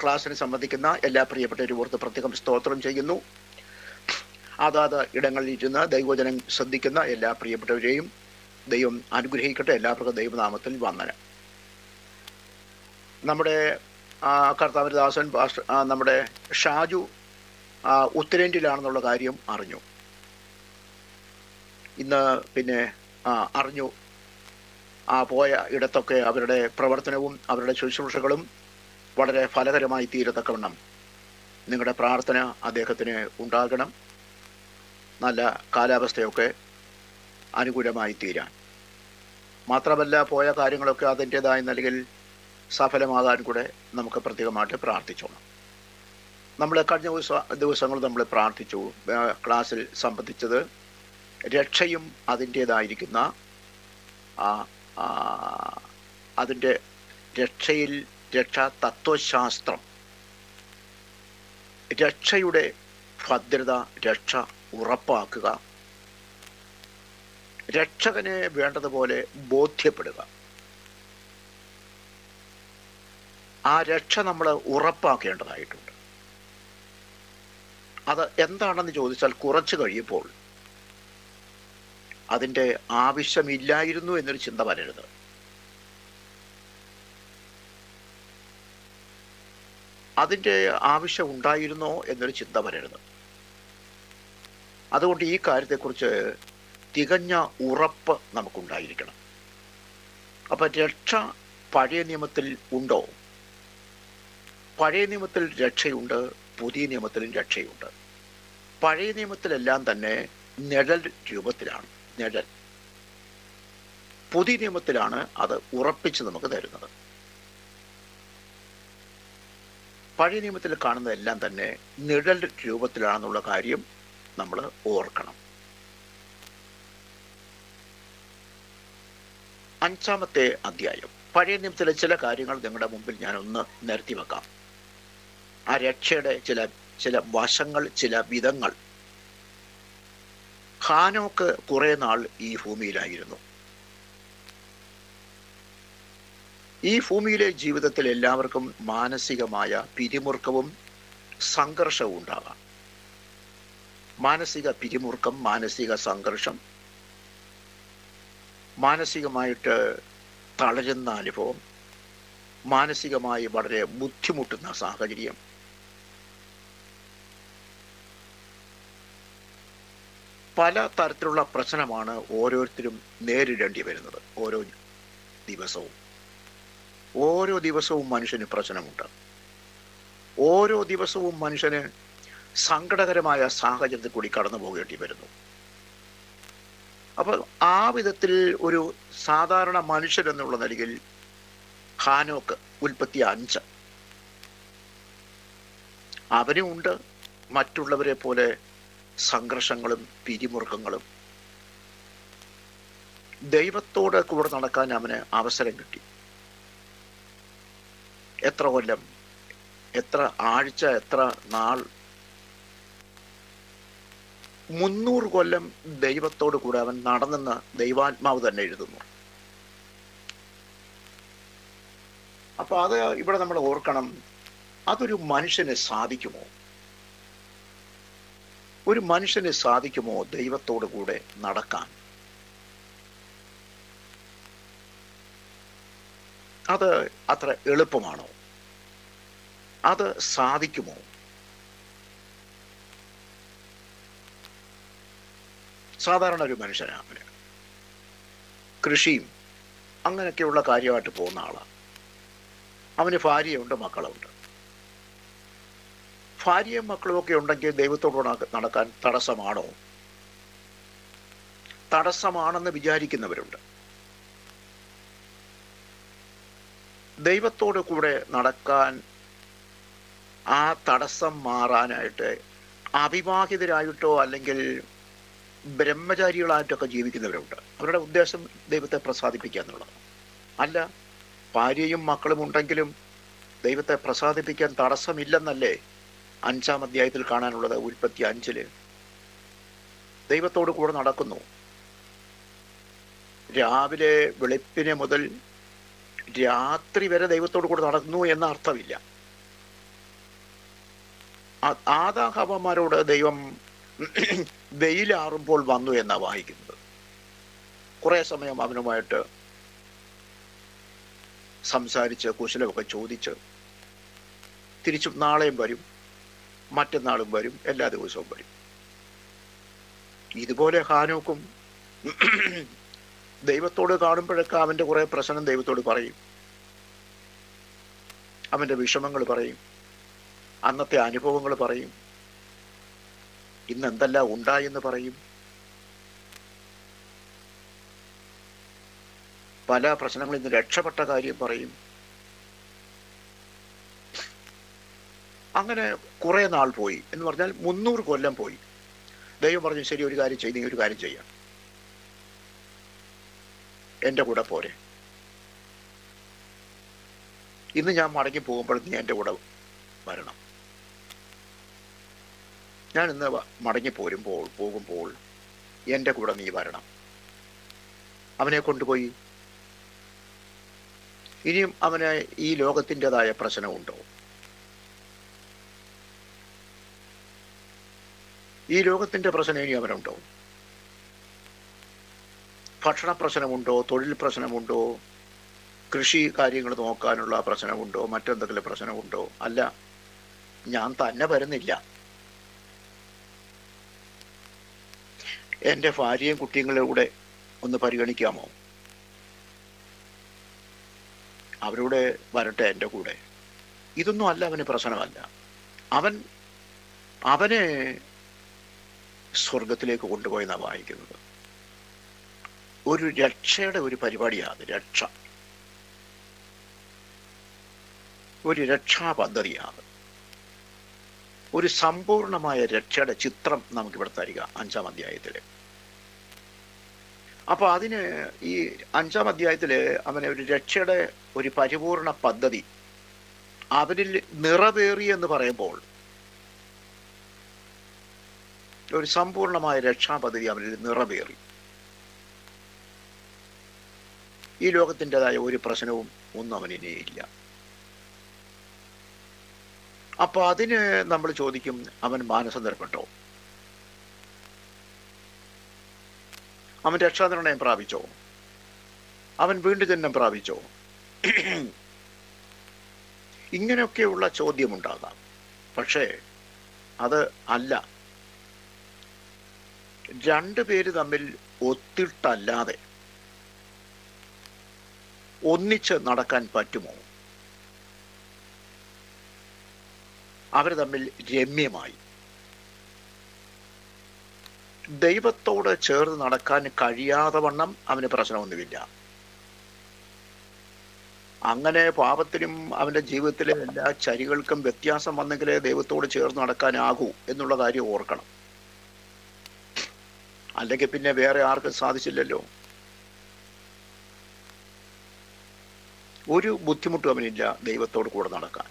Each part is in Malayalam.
ക്ലാസ്സിന് സംബന്ധിക്കുന്ന എല്ലാ പ്രിയപ്പെട്ടവരും ഓർത്ത് പ്രത്യേകം സ്തോത്രം ചെയ്യുന്നു. അതാത് ഇടങ്ങളിലിരുന്ന് ദൈവവചനം ശ്രദ്ധിക്കുന്ന എല്ലാ പ്രിയപ്പെട്ടവരെയും ദൈവം അനുഗ്രഹിക്കട്ടെ. എല്ലാവർക്കും ദൈവനാമത്തിൽ വന്ദനം. നമ്മുടെ കർത്താവിന്റെ ദാസൻ നമ്മുടെ ഷാജു ഉത്തരേന്ത്യയിലാണെന്നുള്ള കാര്യം അറിഞ്ഞു. ഇന്ന് പിന്നെ അറിഞ്ഞു. പോയ ഇടത്തൊക്കെ അവരുടെ പ്രവർത്തനവും അവരുടെ ശുശ്രൂഷകളും വളരെ ഫലകരമായി തീരത്തക്കവണ്ണം നിങ്ങളുടെ പ്രാർത്ഥന അദ്ദേഹത്തിന് ഉണ്ടാകണം. നല്ല കാലാവസ്ഥയൊക്കെ അനുകൂലമായി തീരാൻ, മാത്രമല്ല പോയ കാര്യങ്ങളൊക്കെ അതിൻ്റെതായ നിലയിൽ സഫലമാകാൻ കൂടെ നമുക്ക് പ്രത്യേകമായിട്ട് പ്രാർത്ഥിച്ചോണം. നമ്മൾ കഴിഞ്ഞ ദിവസങ്ങൾ നമ്മൾ പ്രാർത്ഥിച്ചു. ക്ലാസ്സിൽ സംബന്ധിച്ചത് രക്ഷയും അതിൻ്റേതായിരിക്കുന്ന അതിൻ്റെ രക്ഷാ തത്വശാസ്ത്രം, രക്ഷയുടെ ഭദ്രത, രക്ഷ ഉറപ്പാക്കുക, രക്ഷകനെ വേണ്ടതുപോലെ ബോധ്യപ്പെടുക. ആ രക്ഷ നമ്മൾ ഉറപ്പാക്കേണ്ടതായിട്ടുണ്ട്. അത് എന്താണെന്ന് ചോദിച്ചാൽ കുറച്ച് കഴിയുമ്പോൾ അതിൻ്റെ ആവശ്യമില്ലായിരുന്നു എന്നൊരു ചിന്ത വരരുത്. അതിൻ്റെ ആവശ്യം ഉണ്ടായിരുന്നോ എന്നൊരു ചിന്ത വരരുത്. അതുകൊണ്ട് ഈ കാര്യത്തെക്കുറിച്ച് തികഞ്ഞ ഉറപ്പ് നമുക്കുണ്ടായിരിക്കണം. അപ്പം രക്ഷ പഴയ നിയമത്തിൽ ഉണ്ടോ? പഴയ നിയമത്തിൽ രക്ഷയുണ്ട്, പുതിയ നിയമത്തിലും രക്ഷയുണ്ട്. പഴയ നിയമത്തിലെല്ലാം തന്നെ നിഴൽ രൂപത്തിലാണ്. നിഴൽ. പുതിയ നിയമത്തിലാണ് അത് ഉറപ്പിച്ച് നമുക്ക് തരുന്നത്. പഴയ നിയമത്തിൽ കാണുന്നതെല്ലാം തന്നെ നിഴൽ രൂപത്തിലാണെന്നുള്ള കാര്യം നമ്മൾ ഓർക്കണം. 5-ാമത്തെ അധ്യായം, പഴയ നിയമത്തിലെ ചില കാര്യങ്ങൾ നിങ്ങളുടെ മുമ്പിൽ ഞാനൊന്ന് നിരത്തി വെക്കാം. ആ രക്ഷയുടെ ചില വശങ്ങൾ, ചില വിധങ്ങൾ. ഹാനോക്ക് കുറെ നാൾ ഈ ഭൂമിയിലായിരുന്നു. ഈ ഭൂമിയിലെ ജീവിതത്തിൽ എല്ലാവർക്കും മാനസികമായ പിരിമുറുക്കവും സംഘർഷവും ഉണ്ടാകാം. മാനസിക പിരിമുറുക്കം, മാനസിക സംഘർഷം, മാനസികമായിട്ട് തളരുന്ന അനുഭവം, മാനസികമായി വളരെ ബുദ്ധിമുട്ടുന്ന സാഹചര്യം, പല തരത്തിലുള്ള പ്രശ്നമാണ് ഓരോരുത്തരും നേരിടേണ്ടി വരുന്നത്. ഓരോ ദിവസവും മനുഷ്യന് പ്രശ്നമുണ്ട്. ഓരോ ദിവസവും മനുഷ്യന് സങ്കടകരമായ സാഹചര്യത്തിൽ കൂടി കടന്നു പോകേണ്ടി വരുന്നു. അപ്പോൾ ആ വിധത്തിൽ ഒരു സാധാരണ മനുഷ്യൻ എന്നുള്ള നിലയിൽ ഹാനോക്ക്, ഉൽപ്പത്തി 5, അവനും ഉണ്ട് മറ്റുള്ളവരെ പോലെ സംഘർഷങ്ങളും പിരിമുറുക്കങ്ങളും. ദൈവത്തോട് കൂടെ നടക്കാൻ അവന് അവസരം കിട്ടി. എത്ര കൊല്ലം, എത്ര ആഴ്ച, എത്ര നാൾ? 300 കൊല്ലം ദൈവത്തോട് കൂടെ അവൻ നടന്നെന്ന് ദൈവാത്മാവ് തന്നെ എഴുതുന്നു. അപ്പൊ അത് ഇവിടെ നമ്മൾ ഓർക്കണം. അതൊരു മനുഷ്യന് സാധിക്കുമോ? ഒരു മനുഷ്യന് സാധിക്കുമോ ദൈവത്തോട് കൂടെ നടക്കാൻ? അത് അത്ര എളുപ്പമാണോ? അത് സാധിക്കുമോ? സാധാരണ ഒരു മനുഷ്യനാണ്. കൃഷിയും അങ്ങനെയൊക്കെയുള്ള കാര്യമായിട്ട് പോകുന്ന ആളാണ്. അവന് ഭാര്യയുണ്ട്, മക്കളുണ്ട്. ഭാര്യയും മക്കളും ഒക്കെ ഉണ്ടെങ്കിൽ ദൈവത്തോട് നടക്കാൻ തടസ്സമാണോ? തടസ്സമാണെന്ന് വിചാരിക്കുന്നവരുണ്ട്. ദൈവത്തോട് കൂടെ നടക്കാൻ, ആ തടസ്സം മാറാനായിട്ട് അവിവാഹിതരായിട്ടോ അല്ലെങ്കിൽ ബ്രഹ്മചാരികളായിട്ടൊക്കെ ജീവിക്കുന്നവരുണ്ട്. അവരുടെ ഉദ്ദേശം ദൈവത്തെ പ്രസാദിപ്പിക്കുക എന്നുള്ളത്. അല്ല, ഭാര്യയും മക്കളും ഉണ്ടെങ്കിലും ദൈവത്തെ പ്രസാദിപ്പിക്കാൻ തടസ്സമില്ലെന്നല്ലേ 5-ാം അധ്യായത്തിൽ കാണാനുള്ളത്? ഉൽപ്പത്തി 5 ദൈവത്തോട് കൂടെ നടക്കുന്നു. രാവിലെ വെളുപ്പിന് മുതൽ രാത്രി വരെ ദൈവത്തോട് കൂടെ നടക്കുന്നു എന്ന അർത്ഥമില്ല. ആദാഹവന്മാരോട് ദൈവം വെയിലാറുമ്പോൾ വന്നു എന്നാ വായിക്കുന്നത്. കുറെ സമയം അവനുമായിട്ട് സംസാരിച്ച് കുശലമൊക്കെ ചോദിച്ച് തിരിച്ചും നാളെയും വരും, മറ്റന്നാളും വരും, എല്ലാ ദിവസവും വരും. ഇതുപോലെ ഹാനോക്കും ദൈവത്തോട് കാണുമ്പോഴൊക്കെ അവൻ്റെ കുറെ പ്രശ്നം ദൈവത്തോട് പറയും, അവൻ്റെ വിഷമങ്ങൾ പറയും, അന്നത്തെ അനുഭവങ്ങൾ പറയും, ഇന്ന് എന്തെല്ലാം ഉണ്ടായെന്ന് പറയും, പല പ്രശ്നങ്ങളിൽ നിന്ന് രക്ഷപ്പെട്ട കാര്യം പറയും. അങ്ങനെ കുറെ നാൾ പോയി എന്ന് പറഞ്ഞാൽ 300 കൊല്ലം പോയി. ദൈവം പറഞ്ഞു, ശരി, ഒരു കാര്യം ചെയ്ത്, ഒരു കാര്യം ചെയ്യാം, എൻ്റെ കൂടെ പോരെ, ഇന്ന് ഞാൻ മടങ്ങി പോകുമ്പോൾ നീ എൻ്റെ കൂടെ വരണം. ഞാൻ ഇന്ന് മടങ്ങി പോകുമ്പോൾ എൻ്റെ കൂടെ നീ വരണം. അവനെ കൊണ്ടുപോയി. ഇനിയും അവന് ഈ ലോകത്തിൻ്റെതായ പ്രശ്നമുണ്ടോ? ഈ ലോകത്തിൻ്റെ പ്രശ്നം ഇനി അവനുണ്ടോ? ഭക്ഷണ പ്രശ്നമുണ്ടോ? തൊഴിൽ പ്രശ്നമുണ്ടോ? കൃഷി കാര്യങ്ങൾ നോക്കാനുള്ള പ്രശ്നമുണ്ടോ? മറ്റെന്തെങ്കിലും പ്രശ്നമുണ്ടോ? അല്ല, ഞാൻ തന്നെ വരുന്നില്ല, എൻ്റെ ഭാര്യയും കുട്ടികളെ കൂടെ ഒന്ന് പരിഗണിക്കാമോ? അവരുടെ വരട്ടെ എൻ്റെ കൂടെ. ഇതൊന്നും അല്ല അവന് പ്രശ്നമല്ല. അവനെ സ്വർഗത്തിലേക്ക് കൊണ്ടുപോയെന്നാണ് വായിക്കുന്നത്. ഒരു രക്ഷയുടെ ഒരു പരിപാടിയാണ് രക്ഷ, ഒരു രക്ഷാ പദ്ധതിയാണ്. ഒരു സമ്പൂർണമായ രക്ഷയുടെ ചിത്രം നമുക്കിവിടെ തരിക 5-ാം അധ്യായത്തിൽ. അപ്പൊ അതിന് ഈ 5-ാം അധ്യായത്തില് അവനെ ഒരു രക്ഷയുടെ ഒരു പരിപൂർണ പദ്ധതി അവരിൽ നിറവേറി എന്ന് പറയുമ്പോൾ ഒരു സമ്പൂർണമായ രക്ഷാ പദ്ധതി അവരിൽ നിറവേറി. ഈ ലോകത്തിൻ്റെതായ ഒരു പ്രശ്നവും ഒന്നും അവനിനിയില്ല. അപ്പൊ അതിന് നമ്മൾ ചോദിക്കും, അവൻ മാനസാന്തരപ്പെട്ടോ? അവൻ രക്ഷാനിർണയം പ്രാപിച്ചോ? അവൻ വീണ്ടും ജന്മം പ്രാപിച്ചോ? ഇങ്ങനെയൊക്കെയുള്ള ചോദ്യമുണ്ടാകാം. പക്ഷേ അത് അല്ല. രണ്ടുപേര് തമ്മിൽ ഒത്തിട്ടല്ലാതെ ഒന്നിച്ച് നടക്കാൻ പറ്റുമോ? അവർ തമ്മിൽ രമ്യമായി ദൈവത്തോട് ചേർന്ന് നടക്കാൻ കഴിയാതെ വണ്ണം അവന് പ്രശ്നമൊന്നുമില്ല. അങ്ങനെ പാപത്തിനും അവൻ്റെ ജീവിതത്തിലെ എല്ലാ ചരികൾക്കും വ്യത്യാസം വന്നെങ്കിലേ ദൈവത്തോട് ചേർന്ന് നടക്കാനാകൂ എന്നുള്ള കാര്യം ഓർക്കണം. അല്ലെങ്കിൽ പിന്നെ വേറെ ആർക്കും സാധിച്ചില്ലല്ലോ. ഒരു ബുദ്ധിമുട്ടും അവനില്ല ദൈവത്തോട് കൂടെ നടക്കാൻ.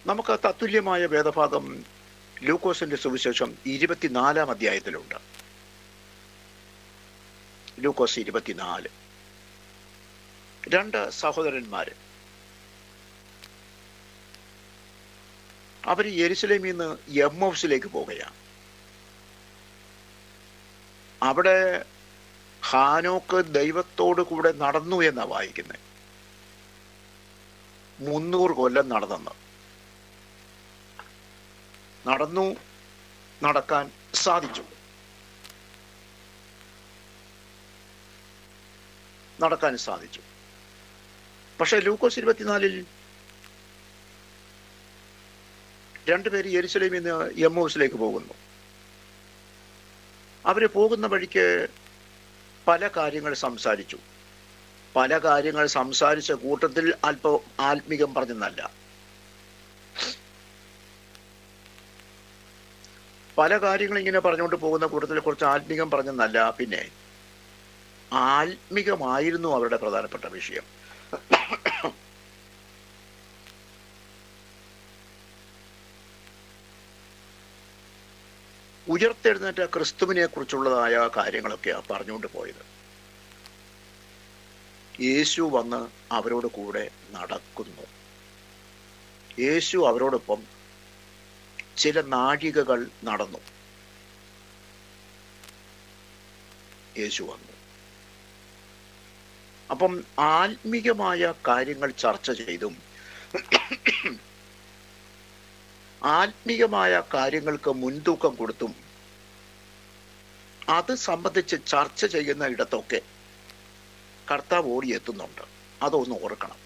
നമുക്ക് തത്തുല്യമായ വേദഭാഗം ലൂക്കോസിന്റെ സുവിശേഷം 24-ാം അധ്യായത്തിലുണ്ട്. ലൂക്കോസ് 24. 2 സഹോദരന്മാര് അവർ യെരുശലേമിൽ നിന്ന് എമ്മൗസിലേക്ക് പോകുകയാണ്. അവിടെ ഹാനോക്ക് ദൈവത്തോട് കൂടെ നടന്നു എന്നാ വായിക്കുന്നത്. 300 കൊല്ലം നടക്കാൻ സാധിച്ചു. പക്ഷെ ലൂക്കോസ് 24-ൽ 2 പേര് യെരുശലേമിൽ നിന്ന് എമ്മൗസിലേക്ക് പോകുന്നു. അവര് പോകുന്ന വഴിക്ക് പല കാര്യങ്ങൾ സംസാരിച്ചു. പല കാര്യങ്ങൾ സംസാരിച്ച കൂട്ടത്തിൽ അല്പം ആത്മീകം പറഞ്ഞെന്നല്ല, പല കാര്യങ്ങൾ ഇങ്ങനെ പറഞ്ഞുകൊണ്ട് പോകുന്ന കൂട്ടത്തിൽ കുറച്ച് ആത്മീകം പറഞ്ഞെന്നല്ല, പിന്നെ ആത്മീകമായിരുന്നു അവരുടെ പ്രധാനപ്പെട്ട വിഷയം. ഉയർത്തെഴുന്നേറ്റ ക്രിസ്തുവിനെ കുറിച്ചുള്ളതായ കാര്യങ്ങളൊക്കെയാണ് പറഞ്ഞുകൊണ്ട് പോയത്. യേശു വന്ന് അവരോട് കൂടെ നടക്കുന്നു. യേശു അവരോടൊപ്പം ചില നാഴികകൾ നടന്നു. യേശു വന്നു. അപ്പം ആത്മീയമായ കാര്യങ്ങൾ ചർച്ച ചെയ്തും ആത്മീയമായ കാര്യങ്ങൾക്ക് മുൻതൂക്കം കൊടുത്തും അത് സംബന്ധിച്ച് ചർച്ച ചെയ്യുന്ന ഇടത്തൊക്കെ കർത്താവ് ഓടിയെത്തുന്നുണ്ട്. അതൊന്ന് ഓർക്കണം.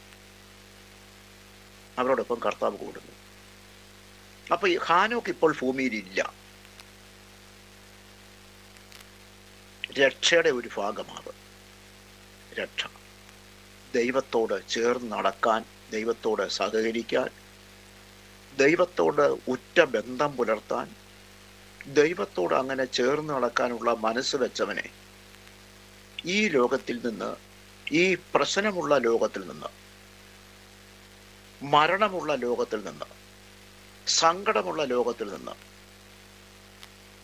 അവരോടൊപ്പം കർത്താവ് കൂടുന്നു. അപ്പൊ ഈ ഹാനോക്ക് ഇപ്പോൾ ഭൂമിയിലില്ല. രക്ഷയുടെ ഒരു ഭാഗമാണ് രക്ഷ. ദൈവത്തോട് ചേർന്ന് നടക്കാൻ, ദൈവത്തോട് സഹകരിക്കാൻ, ദൈവത്തോട് ഉറ്റ ബന്ധം പുലർത്താൻ, ദൈവത്തോട് അങ്ങനെ ചേർന്ന് നടക്കാനുള്ള മനസ്സ് വെച്ചവനെ ഈ ലോകത്തിൽ നിന്ന്, ഈ പ്രശ്നമുള്ള ലോകത്തിൽ നിന്ന്, മരണമുള്ള ലോകത്തിൽ നിന്ന്, സങ്കടമുള്ള ലോകത്തിൽ നിന്ന്,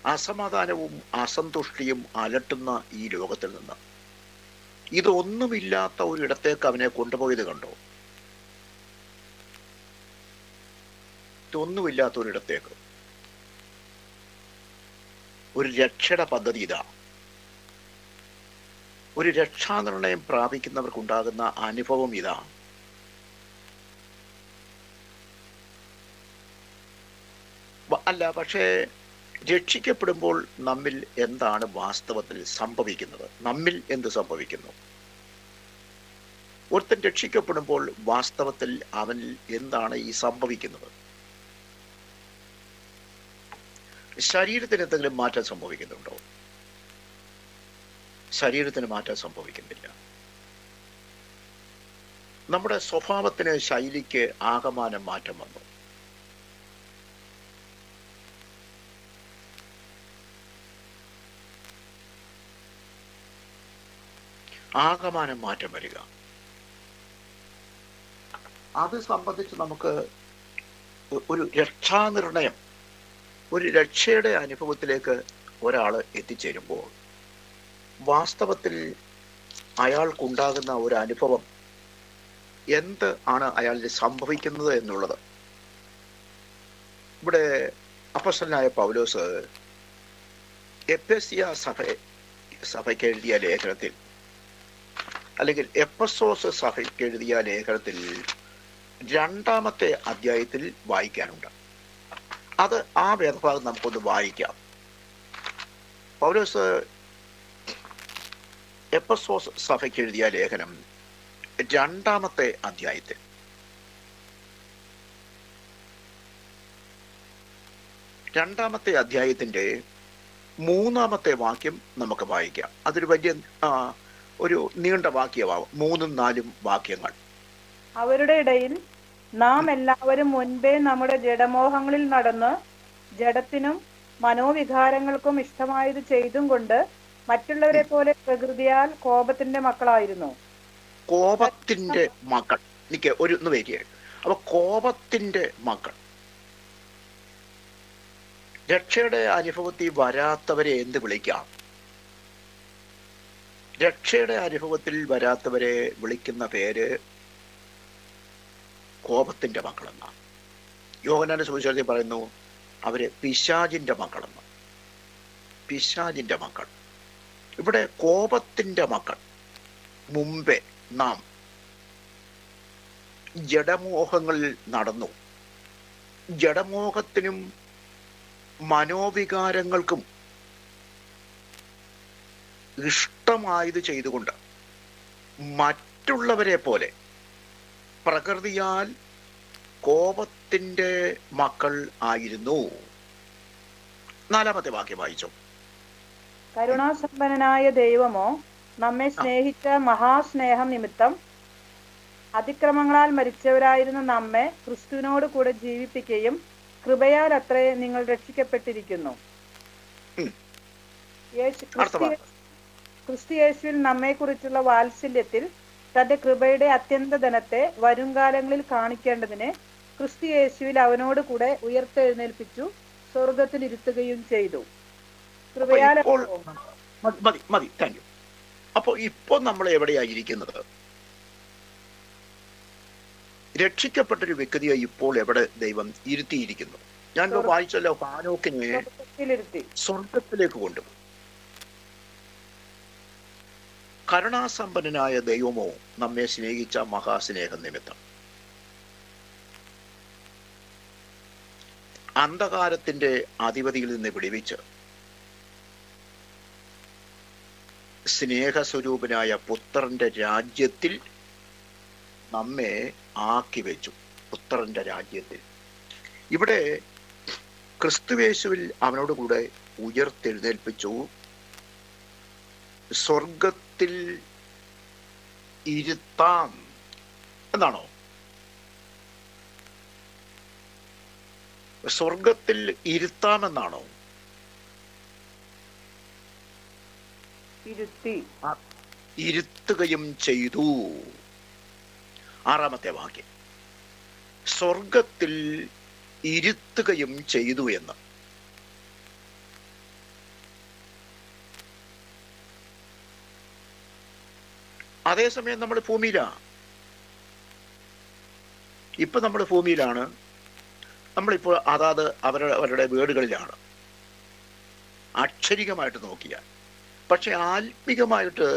അസമാധാനവും അസന്തുഷ്ടിയും അലട്ടുന്ന ഈ ലോകത്തിൽ നിന്ന്, ഇതൊന്നുമില്ലാത്ത ഒരിടത്തേക്ക് അവനെ കൊണ്ടുപോയത് കണ്ടോ? ഇതൊന്നുമില്ലാത്ത ഒരിടത്തേക്ക്. ഒരു രക്ഷയുടെ പദ്ധതി ഇതാ. ഒരു രക്ഷാനിർണയം പ്രാപിക്കുന്നവർക്കുണ്ടാകുന്ന അനുഭവം ഇതാ. അല്ല, പക്ഷേ രക്ഷിക്കപ്പെടുമ്പോൾ നമ്മിൽ എന്താണ് വാസ്തവത്തിൽ സംഭവിക്കുന്നത്? നമ്മിൽ എന്ത് സംഭവിക്കുന്നു? ഒരുത്തൻ രക്ഷിക്കപ്പെടുമ്പോൾ വാസ്തവത്തിൽ അവനിൽ എന്താണ് ഈ സംഭവിക്കുന്നത്? ശരീരത്തിന് എന്തെങ്കിലും മാറ്റം സംഭവിക്കുന്നുണ്ടോ? ശരീരത്തിന് മാറ്റം സംഭവിക്കുന്നില്ല. നമ്മുടെ സ്വഭാവത്തിന്, ശൈലിക്ക് ആകമാനം മാറ്റം വന്നു. ആകമാനം മാറ്റം വരിക. അത് സംബന്ധിച്ച് നമുക്ക് ഒരു രക്ഷാനിർണയം, ഒരു രക്ഷയുടെ അനുഭവത്തിലേക്ക് ഒരാൾ എത്തിച്ചേരുമ്പോൾ വാസ്തവത്തിൽ അയാൾക്കുണ്ടാകുന്ന ഒരു അനുഭവം എന്ത് ആണ് അയാളിൽ സംഭവിക്കുന്നത് എന്നുള്ളത് ഇവിടെ അപ്പോസ്തലനായ പൗലോസ് എഫെസ്യ സഭയ്ക്ക് എഴുതിയ ലേഖനത്തിൽ, അല്ലെങ്കിൽ എഫെസോസ് സഭയ്ക്ക് എഴുതിയ ലേഖനത്തിൽ 2-ാമത്തെ അധ്യായത്തിൽ വായിക്കാനുണ്ട്. അത് ആ വേദഭാഗം നമുക്കൊന്ന് വായിക്കാം. പൗലോസ് എഫെസോസ് സഭയ്ക്ക് എഴുതിയ ലേഖനം 2-ാമത്തെ അധ്യായത്തിൽ 2-ാമത്തെ അധ്യായത്തിന്റെ 3-ാമത്തെ വാക്യം നമുക്ക് വായിക്കാം. അതൊരു വലിയ ഒരു നീണ്ട വാക്യമാവും, 3-4 വാക്യങ്ങൾ. അവരുടെ ഇടയിൽ നാം എല്ലാവരും മുൻപേ നമ്മുടെ ജഡമോഹങ്ങളിൽ നടന്ന് ജഡത്തിനും മനോവികാരങ്ങൾക്കും ഇഷ്ടമായത് ചെയ്തും കൊണ്ട് മറ്റുള്ളവരെ പോലെ പ്രകൃതിയാൽ കോപത്തിന്റെ മക്കളായിരുന്നു. കോപത്തിന്റെ മക്കൾ. എനിക്ക് ഒന്ന് വരിക. അപ്പൊ കോപത്തിന്റെ മക്കൾ. രക്ഷയുടെ അനുഭവത്തിൽ വരാത്തവരെ എന്ത് വിളിക്കാം? രക്ഷയുടെ അനുഭവത്തിൽ വരാത്തവരെ വിളിക്കുന്ന പേര് കോപത്തിന്റെ മക്കളെന്നാണ്. യോഹന്നാന്റെ സുവിശേഷത്തിൽ പറയുന്നു അവര് പിശാചിന്റെ മക്കളെന്ന്. പിശാചിന്റെ മക്കൾ. ഇവിടെ കോപത്തിന്റെ മക്കൾ. മുമ്പേ നാം ജഡമോഹങ്ങളിൽ നടന്നു. ജഡമോഹത്തിനും മനോവികാരങ്ങൾക്കും ഇഷ്ടമായത് ചെയ്തുകൊണ്ട് മറ്റുള്ളവരെ പോലെ പ്രകൃതിയാൽ കോപത്തിന്റെ മക്കൾ ആയിരുന്നു. 4-ാമത്തെ വാക്യം വായിച്ചു. കരുണാസമ്പന്നനായ ദൈവമോ നമ്മെ സ്നേഹിച്ച മഹാസ്നേഹം നിമിത്തം അതിക്രമങ്ങളാൽ മരിച്ചവരായിരുന്ന നമ്മെ ക്രിസ്തുവിനോട് കൂടെ ജീവിപ്പിക്കുകയും കൃപയാൽ അത്രേ നിങ്ങൾ രക്ഷിക്കപ്പെട്ടിരിക്കുന്നു. ക്രിസ്തുയേശുവിൽ നമ്മെ കുറിച്ചുള്ള വാത്സല്യത്തിൽ തന്റെ കൃപയുടെ അത്യന്ത ധനത്തെ വരുംകാലങ്ങളിൽ കാണിക്കേണ്ടതിന് ക്രിസ്തുയേശുവിൽ അവനോട് കൂടെ ഉയർത്തെഴുന്നേൽപ്പിച്ചു സ്വർഗത്തിലിരുത്തുകയും ചെയ്തു. കൃപയാൽ. മതി. Thank you. അപ്പോ ഇപ്പോൾ നമ്മൾ എവിടെയായിരിക്കുന്നത്? രക്ഷിക്കപ്പെട്ടൊരു വ്യക്തിയെ ഇപ്പോൾ എവിടെ ദൈവം ഇരുത്തിയിരിക്കുന്നു? ഞാൻ വായിച്ചല്ലോ, ഹാനോക്കിനെ സ്വർഗ്ഗത്തിലിരുത്തി. സ്വർഗത്തിലേക്ക് കൊണ്ടുപോകും. കരുണാസമ്പന്നനായ ദൈവമോ നമ്മെ സ്നേഹിച്ച മഹാസ്നേഹ നിമിത്തം അന്ധകാരത്തിന്റെ അധിപതിയിൽ നിന്ന് വിടുവിച്ച് സ്നേഹസ്വരൂപനായ പുത്രന്റെ രാജ്യത്തിൽ നമ്മെ ആക്കി വെച്ചു. പുത്രന്റെ രാജ്യത്തിൽ ഇവിടെ ക്രിസ്തുവേശുവിൽ അവനോട് കൂടെ ഉയർത്തെഴുന്നേൽപ്പിച്ചു. സ്വർഗത്തിൽ ഇരുത്താം എന്നാണോ? സ്വർഗത്തിൽ ഇരുത്താമെന്നാണോ? ഇരുത്തുകയും ചെയ്തു. 6-ാമത്തെ വാക്യം, സ്വർഗത്തിൽ ഇരുത്തുകയും ചെയ്തു എന്ന്. അതേസമയം നമ്മൾ ഭൂമിയിലാണ്. ഇപ്പൊ നമ്മൾ ഭൂമിയിലാണ്. നമ്മളിപ്പോൾ അതാത് അവരുടെ വീടുകളിലാണ് അക്ഷരികമായിട്ട് നോക്കിയാൽ. പക്ഷെ ആത്മികമായിട്ട്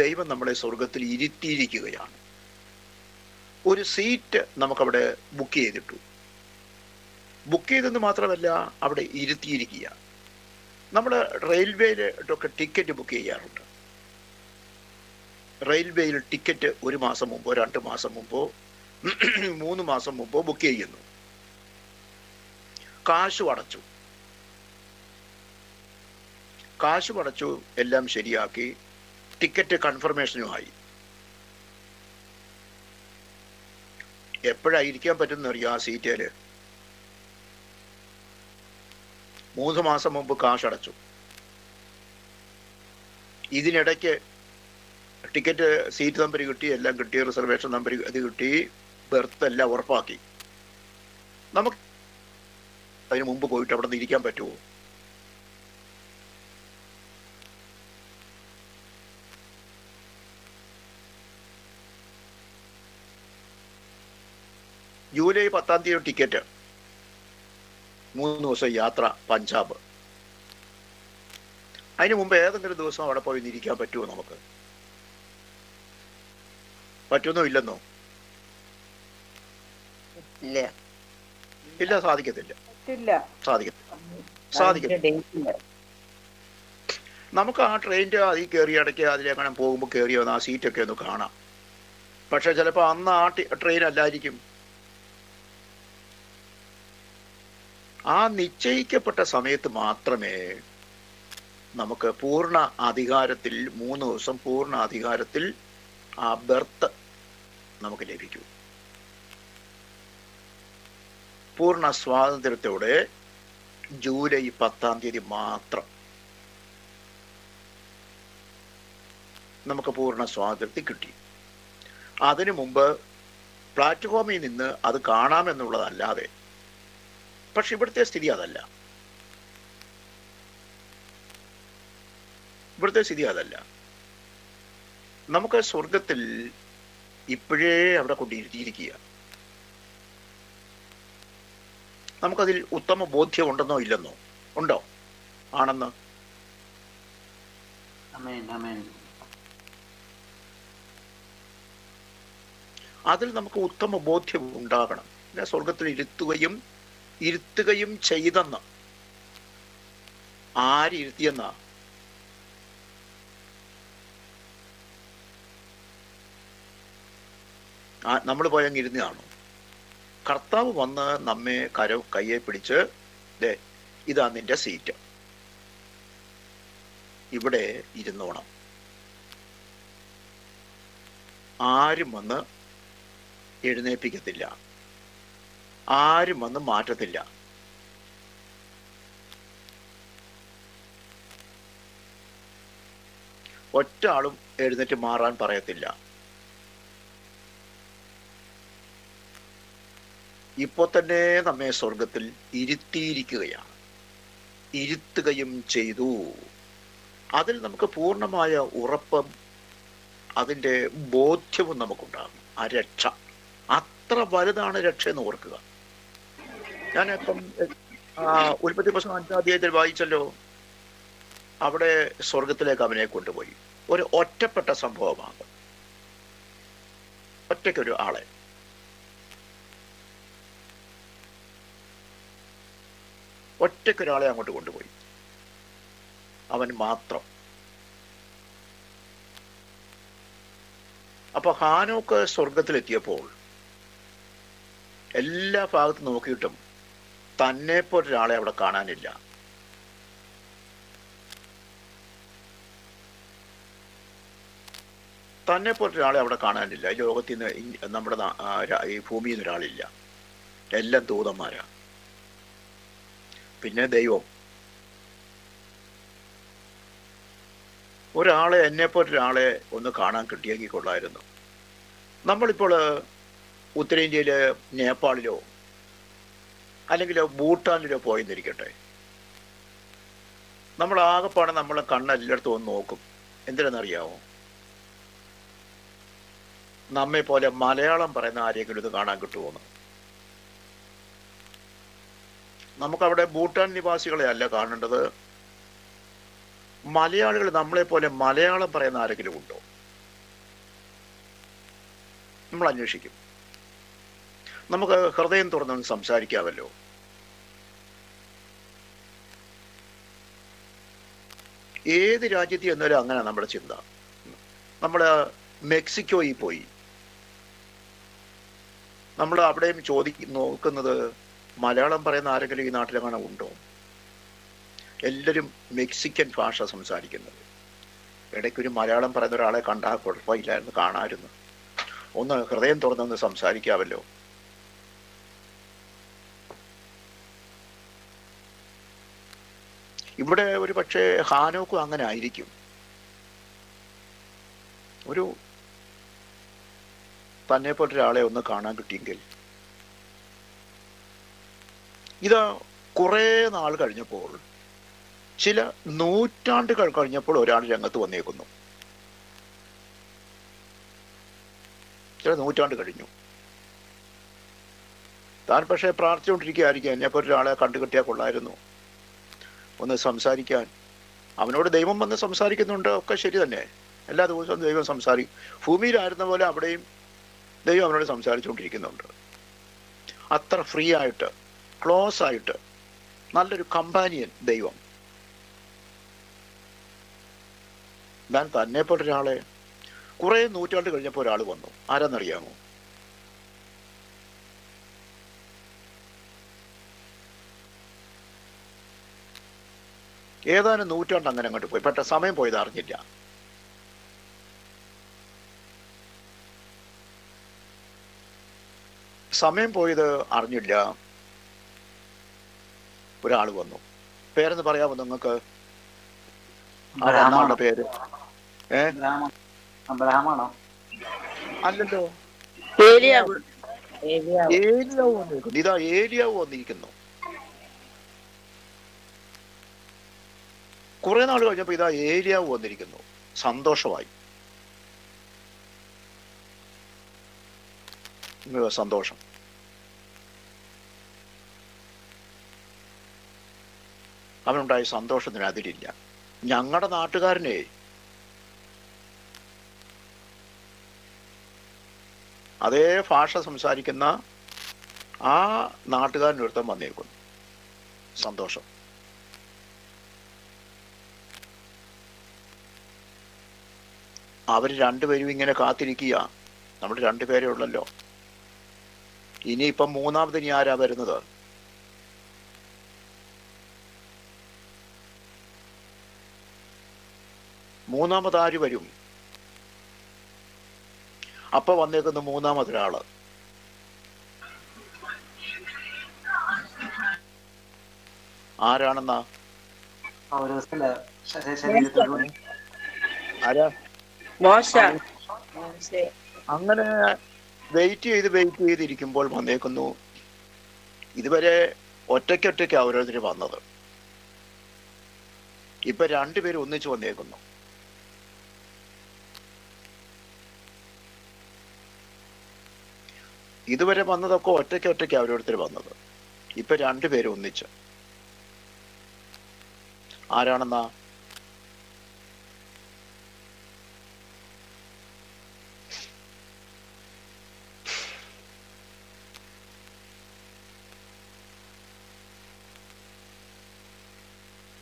ദൈവം നമ്മളെ സ്വർഗത്തിൽ ഇരുത്തിയിരിക്കുകയാണ്. ഒരു സീറ്റ് നമുക്കവിടെ ബുക്ക് ചെയ്തിട്ടു. ബുക്ക് ചെയ്തെന്ന് മാത്രമല്ല, അവിടെ ഇരുത്തിയിരിക്കുക. നമ്മൾ റെയിൽവേയിലൊക്കെ ടിക്കറ്റ് ബുക്ക് ചെയ്യാറുണ്ട്. റെയിൽവേയിൽ ടിക്കറ്റ് 1 മാസം മുമ്പോ 2 മാസം മുമ്പോ 3 മാസം മുമ്പോ ബുക്ക് ചെയ്യുന്നു. കാശു അടച്ചു, എല്ലാം ശരിയാക്കി, ടിക്കറ്റ് കൺഫർമേഷനുമായി. എപ്പോഴായിരിക്കാൻ പറ്റുന്നറിയാം? ആ സീറ്റില് 3 മാസം മുമ്പ് കാശടച്ചു. ഇതിനിടയ്ക്ക് ടിക്കറ്റ് സീറ്റ് നമ്പർ കിട്ടി, എല്ലാം കിട്ടി, റിസർവേഷൻ നമ്പർ അത് കിട്ടി, ബെർത്ത് എല്ലാം ഉറപ്പാക്കി. നമുക്ക് അതിന് മുമ്പ് പോയിട്ട് അവിടെ നിന്ന് ഇരിക്കാൻ പറ്റുമോ? ജൂലൈ 10-ാം തീയതി ടിക്കറ്റ്, 3 ദിവസം യാത്ര പഞ്ചാബ്. അതിന് മുമ്പ് ഏതെങ്കിലും ദിവസം അവിടെ പോയി ഇരിക്കാൻ പറ്റുമോ? നമുക്ക് പറ്റുന്നോ ഇല്ലെന്നോ? ഇല്ല, സാധിക്കത്തില്ല. നമുക്ക് ആ ട്രെയിനിന്റെ അതിൽ കയറി ഇടയ്ക്ക് അതിലേക്കാണ് പോകുമ്പോൾ കയറി വന്ന് ആ സീറ്റൊക്കെ ഒന്ന് കാണാം. പക്ഷെ ചിലപ്പോൾ അന്ന് ആ ട്രെയിൻ അല്ലായിരിക്കും. ആ നിശ്ചയിക്കപ്പെട്ട സമയത്ത് മാത്രമേ നമുക്ക് പൂർണ്ണ അധികാരത്തിൽ 3 ദിവസം പൂർണ്ണ അധികാരത്തിൽ ആ ബെർത്ത് നമുക്ക് ലഭിക്കൂ. പൂർണ്ണ സ്വാതന്ത്ര്യത്തോടെ ജൂലൈ 10-ാം തീയതി മാത്രം നമുക്ക് പൂർണ്ണ സ്വാതന്ത്ര്യത്തിൽ കിട്ടി. അതിനു മുമ്പ് പ്ലാറ്റ്ഫോമിൽ നിന്ന് അത് കാണാമെന്നുള്ളതല്ലാതെ. പക്ഷെ ഇവിടുത്തെ സ്ഥിതി അതല്ല. നമുക്ക് സ്വർഗത്തിൽ ഇപ്പോഴേ അവിടെ കൊണ്ടിരുത്തിയിരിക്കുക. നമുക്കതിൽ ഉത്തമ ബോധ്യം ഉണ്ടെന്നോ ഇല്ലെന്നോ? ഉണ്ടോ? ആണെന്ന്. അതിൽ നമുക്ക് ഉത്തമ ബോധ്യം ഉണ്ടാകണം. സ്വർഗത്തിൽ ഇരുത്തുകയും ചെയ്തെന്ന്. ആരിരുത്തിയെന്ന? നമ്മൾ പോയങ്ങ് ഇരുന്നതാണോ? കർത്താവ് വന്ന് നമ്മെ കയ്യെ പിടിച്ച്, ഇതാ നിന്റെ സീറ്റ്, ഇവിടെ ഇരുന്നോണം. ആരും വന്ന് എഴുന്നേൽപ്പിക്കത്തില്ല, ആരും വന്ന് മാറ്റത്തില്ല. ഒറ്റ ആളും എഴുന്നേറ്റ് മാറാൻ പറയത്തില്ല. ഇപ്പോൾ തന്നെ നമ്മെ സ്വർഗത്തിൽ ഇരുത്തിയിരിക്കുകയാണ്, ഇരുത്തുകയും ചെയ്തു. അതിൽ നമുക്ക് പൂർണ്ണമായ ഉറപ്പും അതിൻ്റെ ബോധ്യവും നമുക്കുണ്ടാകും. ആ രക്ഷ അത്ര വലുതാണ്. രക്ഷ എന്ന് ഓർക്കുക. ഞാനിപ്പം ഉൽപ്പത്തി പുസ്തകം 5-ാം അധ്യായത്തിൽ വായിച്ചല്ലോ, അവിടെ സ്വർഗത്തിലേക്ക് അവനെ കൊണ്ടുപോയി. ഒരു ഒറ്റപ്പെട്ട സംഭവമാണ്, ഒറ്റയ്ക്കൊരു ആളെ. ഒറ്റയ്ക്കൊരാളെ അങ്ങോട്ട് കൊണ്ടുപോയി, അവൻ മാത്രം. അപ്പൊ ഹാനോക്ക് സ്വർഗത്തിലെത്തിയപ്പോൾ എല്ലാ ഭാഗത്തും നോക്കിയിട്ടും തന്നെ പോലൊരാളെ അവിടെ കാണാനില്ല. തന്നെ പോലൊരാളെ അവിടെ കാണാനില്ല. ഈ ലോകത്തിൽ നിന്ന്, നമ്മുടെ ഈ ഭൂമിയിൽ നിന്ന് ഒരാളില്ല, എല്ലാം ദൂതന്മാരാ. പിന്നെ ദൈവം ഒരാളെ, എന്നെ പോലൊരാളെ ഒന്ന് കാണാൻ കിട്ടിയെങ്കിൽ കൊള്ളായിരുന്നു. നമ്മളിപ്പോൾ ഉത്തരേന്ത്യയില് നേപ്പാളിലോ അല്ലെങ്കിൽ ഭൂട്ടാനിലോ പോയെന്നിരിക്കട്ടെ, നമ്മൾ ആകെപ്പാടെ നമ്മളെ കണ്ണെല്ലായിടത്തും ഒന്ന് നോക്കും. എന്തിനെന്നറിയാമോ? നമ്മെ പോലെ മലയാളം പറയുന്ന ആരെങ്കിലും ഇത് കാണാൻ കിട്ടുമോന്ന്. നമുക്കവിടെ ഭൂട്ടാൻ നിവാസികളെ അല്ല കാണേണ്ടത്, മലയാളികൾ നമ്മളെ പോലെ മലയാളം പറയുന്ന ആരെങ്കിലും ഉണ്ടോ നമ്മൾ അന്വേഷിക്കും. നമുക്ക് ഹൃദയം തുറന്നൊന്ന് സംസാരിക്കാമല്ലോ. ഏത് രാജ്യത്ത് ചെന്നാലും അങ്ങനെ നമ്മുടെ ചിന്ത. നമ്മൾ മെക്സിക്കോയിൽ പോയി, നമ്മൾ അവിടെയും നോക്കുന്നത് മലയാളം പറയുന്ന ആരെങ്കിലും ഈ നാട്ടിലെങ്ങനെ ഉണ്ടോ? എല്ലാവരും മെക്സിക്കൻ ഭാഷ സംസാരിക്കുന്നത്. ഇടയ്ക്കൊരു മലയാളം പറയുന്ന ഒരാളെ കണ്ടാൽ കുഴപ്പമില്ലായിരുന്നു, കാണാമായിരുന്നു. ഒന്ന് ഹൃദയം തുറന്നൊന്ന് സംസാരിക്കാമല്ലോ. ഇവിടെ ഒരു പക്ഷേ ഹാനോക്കും അങ്ങനെ ആയിരിക്കും. ഒരു തന്നെ പോലൊരാളെ ഒന്ന് കാണാൻ കിട്ടിയെങ്കിൽ. ഇതാ കുറേ നാൾ കഴിഞ്ഞപ്പോൾ, ചില നൂറ്റാണ്ടുകൾ കഴിഞ്ഞപ്പോൾ ഒരാൾ രംഗത്ത് വന്നേക്കുന്നു. ചില നൂറ്റാണ്ട് കഴിഞ്ഞു. താൻ പക്ഷേ പ്രാർത്ഥിച്ചുകൊണ്ടിരിക്കുകയായിരിക്കും, എന്നെപ്പോലെ ഒരാളെ കണ്ടുകിട്ടിയാൽ കൊള്ളായിരുന്നു, ഒന്ന് സംസാരിക്കാൻ. അവനോട് ദൈവം വന്ന് സംസാരിക്കുന്നുണ്ട്, ഒക്കെ ശരി തന്നെ. എല്ലാ ദിവസവും ദൈവം സംസാരിക്കും. ഭൂമിയിലായിരുന്ന പോലെ അവിടെയും ദൈവം അവനോട് സംസാരിച്ചുകൊണ്ടിരിക്കുന്നുണ്ട്. അത്ര ഫ്രീ ആയിട്ട്, ക്ലോസ് ആയിട്ട്, നല്ലൊരു കമ്പാനിയൻ ദൈവം. ഞാൻ തന്നെ പോലെ ഒരാളെ കുറെ നൂറ്റാണ്ട് കഴിഞ്ഞപ്പോൾ ഒരാൾ വന്നു. ആരാന്നറിയാമോ? ഏതാനും നൂറ്റാണ്ട് അങ്ങനെ അങ്ങോട്ട് പോയി. പെട്ട സമയം പോയത് അറിഞ്ഞില്ല. സമയം പോയത് അറിഞ്ഞില്ല. ഒരാൾ വന്നു. പേരെന്ന് പറയാമോ നിങ്ങൾക്ക്? ആ വന്നയാളുടെ പേര്? അല്ലല്ലോ, ഏലിയാവ് വന്നിരിക്കുന്നു. ഇതാ ഏലിയാവ് വന്നിരിക്കുന്നു. കുറെ നാൾ കഴിഞ്ഞപ്പോ ഇതാ ഏലിയാവ് വന്നിരിക്കുന്നു. സന്തോഷമായി, സന്തോഷം. അവനുണ്ടായ സന്തോഷത്തിന് അതിരില്ല. ഞങ്ങളുടെ നാട്ടുകാരനെ അതേ ഭാഷ സംസാരിക്കുന്ന ആ നാട്ടുകാരനൊരുത്തം വന്നേക്കുന്നു. സന്തോഷം. അവർ രണ്ടുപേരും ഇങ്ങനെ കാത്തിരിക്കുക. നമ്മൾ രണ്ടുപേരേ ഉള്ളല്ലോ. ഇനിയിപ്പം മൂന്നാമതിനി ആരാ വരുന്നത്? മൂന്നാമത് ആര് വരും? അപ്പൊ വന്നേക്കുന്ന മൂന്നാമതൊരാള്. ആരാണെന്നാ? ആരാ? അങ്ങനെ വെയിറ്റ് ചെയ്തിരിക്കുമ്പോൾ വന്നേക്കുന്നു. ഇതുവരെ ഒറ്റയ്ക്കൊറ്റയ്ക്ക് ഓരോരുത്തര് വന്നത്. ഇപ്പൊ രണ്ടുപേരും ഒന്നിച്ചു വന്നേക്കുന്നു. ഇതുവരെ വന്നതൊക്കെ ഒറ്റയ്ക്കൊറ്റയ്ക്ക് ഓരോരുത്തർ വന്നത്. ഇപ്പൊ രണ്ടുപേരും ഒന്നിച്ച്. ആരാണെന്നാ?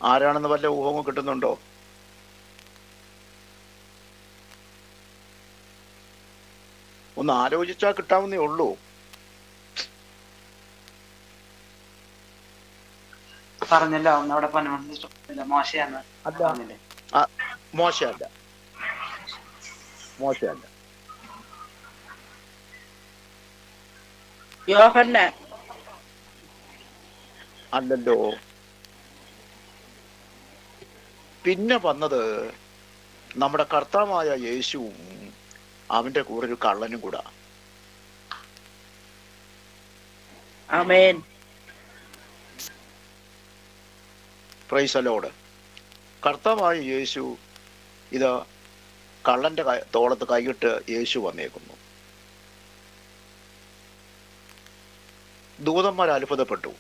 ആരാണെന്ന് വല്ല ഊഹവും കിട്ടുന്നുണ്ടോ? ഒന്ന് ആലോചിച്ചാൽ കിട്ടാവുന്നേ ഉള്ളൂ. പറഞ്ഞല്ലോ അവിടെ മോശയാണ്. അല്ല, മോശമല്ല, മോശമല്ല. യോഹന്നാൻ. അല്ലല്ലോ. പിന്നെ വന്നത് നമ്മുടെ കർത്താവായ യേശുവും അവന്റെ കൂടെ ഒരു കള്ളനും കൂടാ. ആമേൻ. Praise the Lord. കർത്താവായ യേശു ഇത് കള്ളന്റെ തോളത്ത് കൈയിട്ട് യേശു വന്നേക്കുന്നു. ദൂതന്മാർ അത്ഭുതപ്പെട്ടു.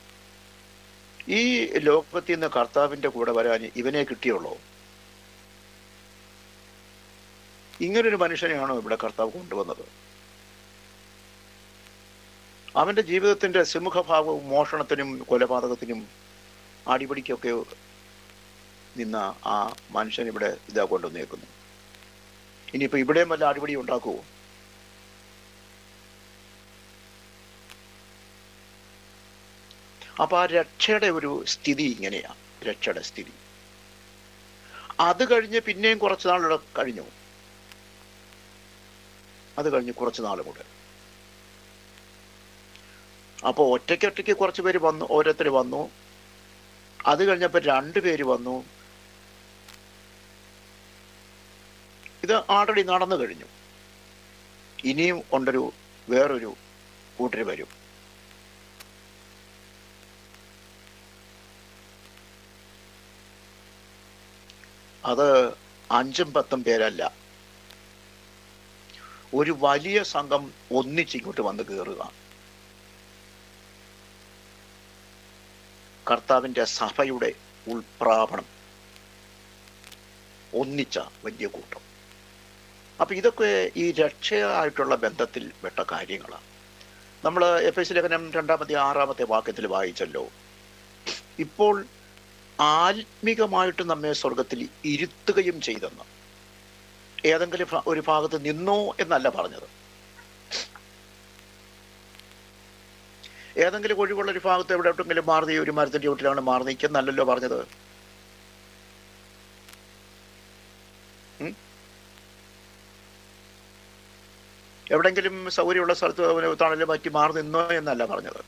ഈ ലോകത്തിൽ നിന്ന് കർത്താവിന്റെ കൂടെ വരാൻ ഇവനെ കിട്ടിയുള്ളൂ. ഇങ്ങനൊരു മനുഷ്യനെയാണോ ഇവിടെ കർത്താവ് കൊണ്ടുവന്നത്? അവന്റെ ജീവിതത്തിന്റെ സിംഹഭാവവും മോഷണത്തിനും കൊലപാതകത്തിനും അടിപിടിക്കൊക്കെ നിന്ന ആ മനുഷ്യൻ ഇവിടെ ഇതാ കൊണ്ടുവന്നേക്കുന്നു. ഇനിയിപ്പോ ഇവിടെയും വല്ല അടിപിടി ഉണ്ടാക്കുവോ? അപ്പൊ ആ രക്ഷയുടെ ഒരു സ്ഥിതി ഇങ്ങനെയാ. രക്ഷയുടെ സ്ഥിതി അത് കഴിഞ്ഞ് പിന്നെയും കുറച്ച് നാൾ കഴിഞ്ഞു. അത് കഴിഞ്ഞ് കുറച്ച് നാൾ കൂടെ അപ്പൊ ഒറ്റയ്ക്ക് കുറച്ച് പേര് വന്നു, ഓരോരുത്തർ വന്നു. അത് കഴിഞ്ഞപ്പോ 2 പേര് വന്നു. ഇത് ആൾറെഡി നടന്നു കഴിഞ്ഞു. ഇനിയും ഉണ്ടൊരു വേറൊരു കൂട്ടര് വരും. അത് 5-10 പേരല്ല, ഒരു വലിയ സംഘം ഒന്നിച്ചിങ്ങോട്ട് വന്ന് കയറുക. കർത്താവിന്റെ സഭയുടെ ഉൾപ്രാപണം, ഒന്നിച്ച വലിയ കൂട്ടം. അപ്പൊ ഇതൊക്കെ ഈ രക്ഷയായിട്ടുള്ള ബന്ധത്തിൽ പെട്ട കാര്യങ്ങളാണ്. നമ്മൾ എഫെസ്യ ലേഖനം 2-6 വാക്യത്തിൽ വായിച്ചല്ലോ. ഇപ്പോൾ ആത്മികമായിട്ട് നമ്മെ സ്വർഗത്തിൽ ഇരുത്തുകയും ചെയ്തെന്ന്. ഏതെങ്കിലും ഒരു ഭാഗത്ത് നിന്നോ എന്നല്ല പറഞ്ഞത്. ഏതെങ്കിലും ഒഴിവുള്ള ഒരു ഭാഗത്ത് എവിടെയെങ്കിലും മാറി ഒരു മരത്തിന്റെ ചുവട്ടിലാണ് മാറി നിൽക്കുന്നല്ലോ പറഞ്ഞത്. എവിടെങ്കിലും സൗകര്യമുള്ള സ്ഥലത്ത് തണല് പറ്റി മാറി നിന്നോ എന്നല്ല പറഞ്ഞത്.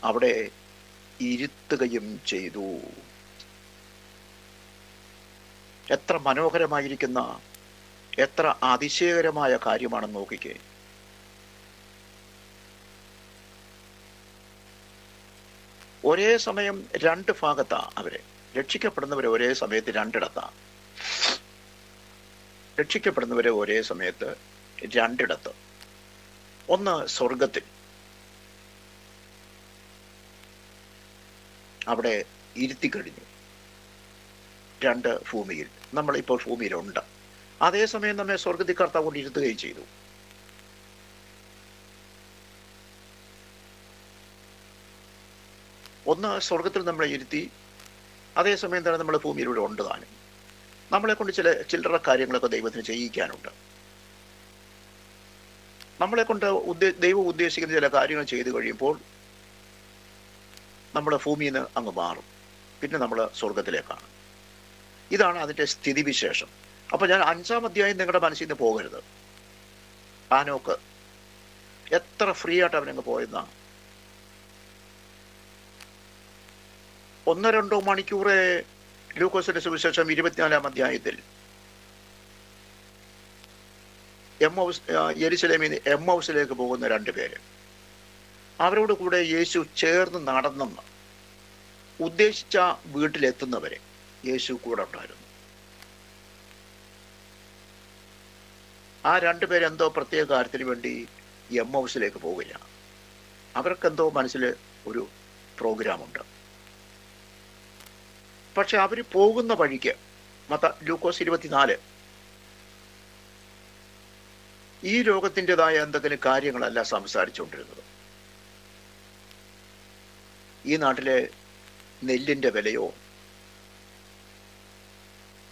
അവിടെ ഇരുത്തുകയും ചെയ്തു. എത്ര മനോഹരമായിരിക്കുന്ന, എത്ര അതിശയകരമായ കാര്യമാണെന്ന് നോക്കിക്കേ. ഒരേ സമയം 2 ഭാഗത്താ അവര് രക്ഷിക്കപ്പെടുന്നവരെ. ഒരേ സമയത്ത് 2 ഇടത്താ രക്ഷിക്കപ്പെടുന്നവരെ. ഒരേ സമയത്ത് 2 ഇടത്ത്. ഒന്ന് സ്വർഗത്തിൽ, അവിടെ ഇരുത്തി കഴിഞ്ഞു. 2 ഭൂമിയിൽ. നമ്മളിപ്പോൾ ഭൂമിയിലുണ്ട്. അതേസമയം നമ്മെ സ്വർഗത്തിൽ കർത്താവ് കൊണ്ട് ഇരുത്തുകയും ചെയ്തു. ഒന്ന് സ്വർഗത്തിൽ നമ്മളെ ഇരുത്തി, അതേസമയം തന്നെ നമ്മൾ ഭൂമിയിലൂടെ ഉണ്ട് താനും. നമ്മളെ കൊണ്ട് ചില്ലറ കാര്യങ്ങളൊക്കെ ദൈവത്തിന് ചെയ്യിക്കാനുണ്ട്. നമ്മളെ കൊണ്ട് ദൈവം ഉദ്ദേശിക്കുന്ന ചില കാര്യങ്ങൾ ചെയ്തു കഴിയുമ്പോൾ നമ്മൾ ഭൂമിയിൽ നിന്ന് അങ്ങ് മാറും. പിന്നെ നമ്മൾ സ്വർഗത്തിലേക്കാണ്. ഇതാണ് അതിൻ്റെ സ്ഥിതിവിശേഷം. അപ്പൊ ഞാൻ 5-ാം അധ്യായം നിങ്ങളുടെ മനസ്സിൽ നിന്ന് പോകരുത്. ഹാനോക്ക് എത്ര ഫ്രീ ആയിട്ട് അവനങ്ങ് പോയെന്നാ. 1-2 മണിക്കൂറെ ലൂക്കോസിന്റെ സുവിശേഷം 24-ാം അധ്യായത്തിൽ യെരുശലേമിൽ നിന്ന് എമ്മൗസിലേക്ക് പോകുന്ന 2 പേര്. അവരോട് കൂടെ യേശു ചേർന്ന് നടന്നെന്ന് ഉദ്ദേശിച്ച വീട്ടിലെത്തുന്നവരെ യേശു കൂടെ ഉണ്ടായിരുന്നു. ആ 2 പേരെന്തോ പ്രത്യേക കാര്യത്തിന് വേണ്ടി എമ്മൗസിലേക്ക് പോവുകയാണ്. അവർക്കെന്തോ മനസ്സിൽ ഒരു പ്രോഗ്രാമുണ്ട്. പക്ഷെ അവർ പോകുന്ന വഴിക്ക് ലൂക്കോസ് 24 ഈ ലോകത്തിൻ്റെതായ എന്തെങ്കിലും കാര്യങ്ങളല്ല സംസാരിച്ചുകൊണ്ടിരുന്നത്. ഈ നാട്ടിലെ നെല്ലിൻ്റെ വിലയോ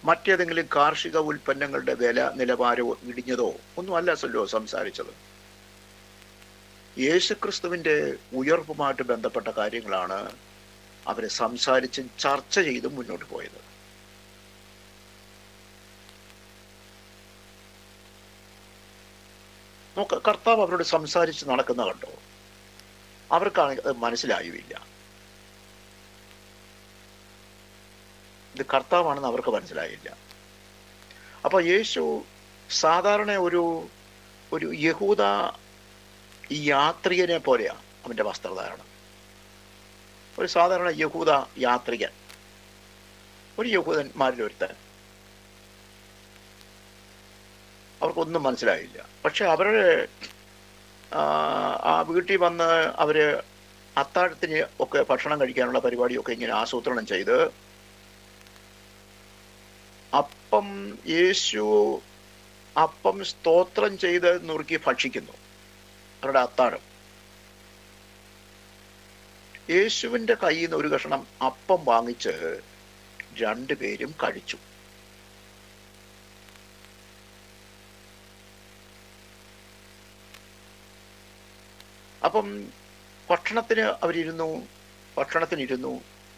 മറ്റേതെങ്കിലും കാർഷിക ഉൽപ്പന്നങ്ങളുടെ വില നിലവാരമോ ഇടിഞ്ഞതോ ഒന്നും അല്ലല്ലോ സംസാരിച്ചത്. യേശുക്രിസ്തുവിൻ്റെ ഉയർപ്പുമായിട്ട് ബന്ധപ്പെട്ട കാര്യങ്ങളാണ് അവരെ സംസാരിച്ച് ചർച്ച ചെയ്ത് മുന്നോട്ട് പോയത്. കർത്താവ് അവരോട് സംസാരിച്ച് നടക്കുന്ന കണ്ടോ? അവർക്കാണെങ്കിൽ അത് മനസ്സിലായുമില്ല. ഇത് കർത്താവാണെന്ന് അവർക്ക് മനസ്സിലായില്ല. അപ്പൊ യേശു സാധാരണ ഒരു യഹൂദ യാത്രികനെ പോലെയാണ് അവന്റെ വസ്ത്രധാരണം. ഒരു സാധാരണ യഹൂദ യാത്രികൻ, ഒരു യഹൂദന്മാരിൽ ഒരുത്തൻ. അവർക്കൊന്നും മനസ്സിലായില്ല. പക്ഷെ അവരുടെ ആ വീട്ടിൽ വന്ന് അവര് അത്താഴത്തിന് ഒക്കെ ഭക്ഷണം കഴിക്കാനുള്ള പരിപാടിയൊക്കെ ഇങ്ങനെ ആസൂത്രണം ചെയ്ത് യേശു അപ്പം സ്തോത്രം ചെയ്ത് നുറുക്കി ഭക്ഷിക്കുന്നു. അവരുടെ അത്താഴം. യേശുവിൻ്റെ കയ്യിൽ നിന്ന് ഒരു കഷണം അപ്പം വാങ്ങിച്ച് രണ്ടുപേരും കഴിച്ചു. അപ്പം ഭക്ഷണത്തിനിരുന്നു.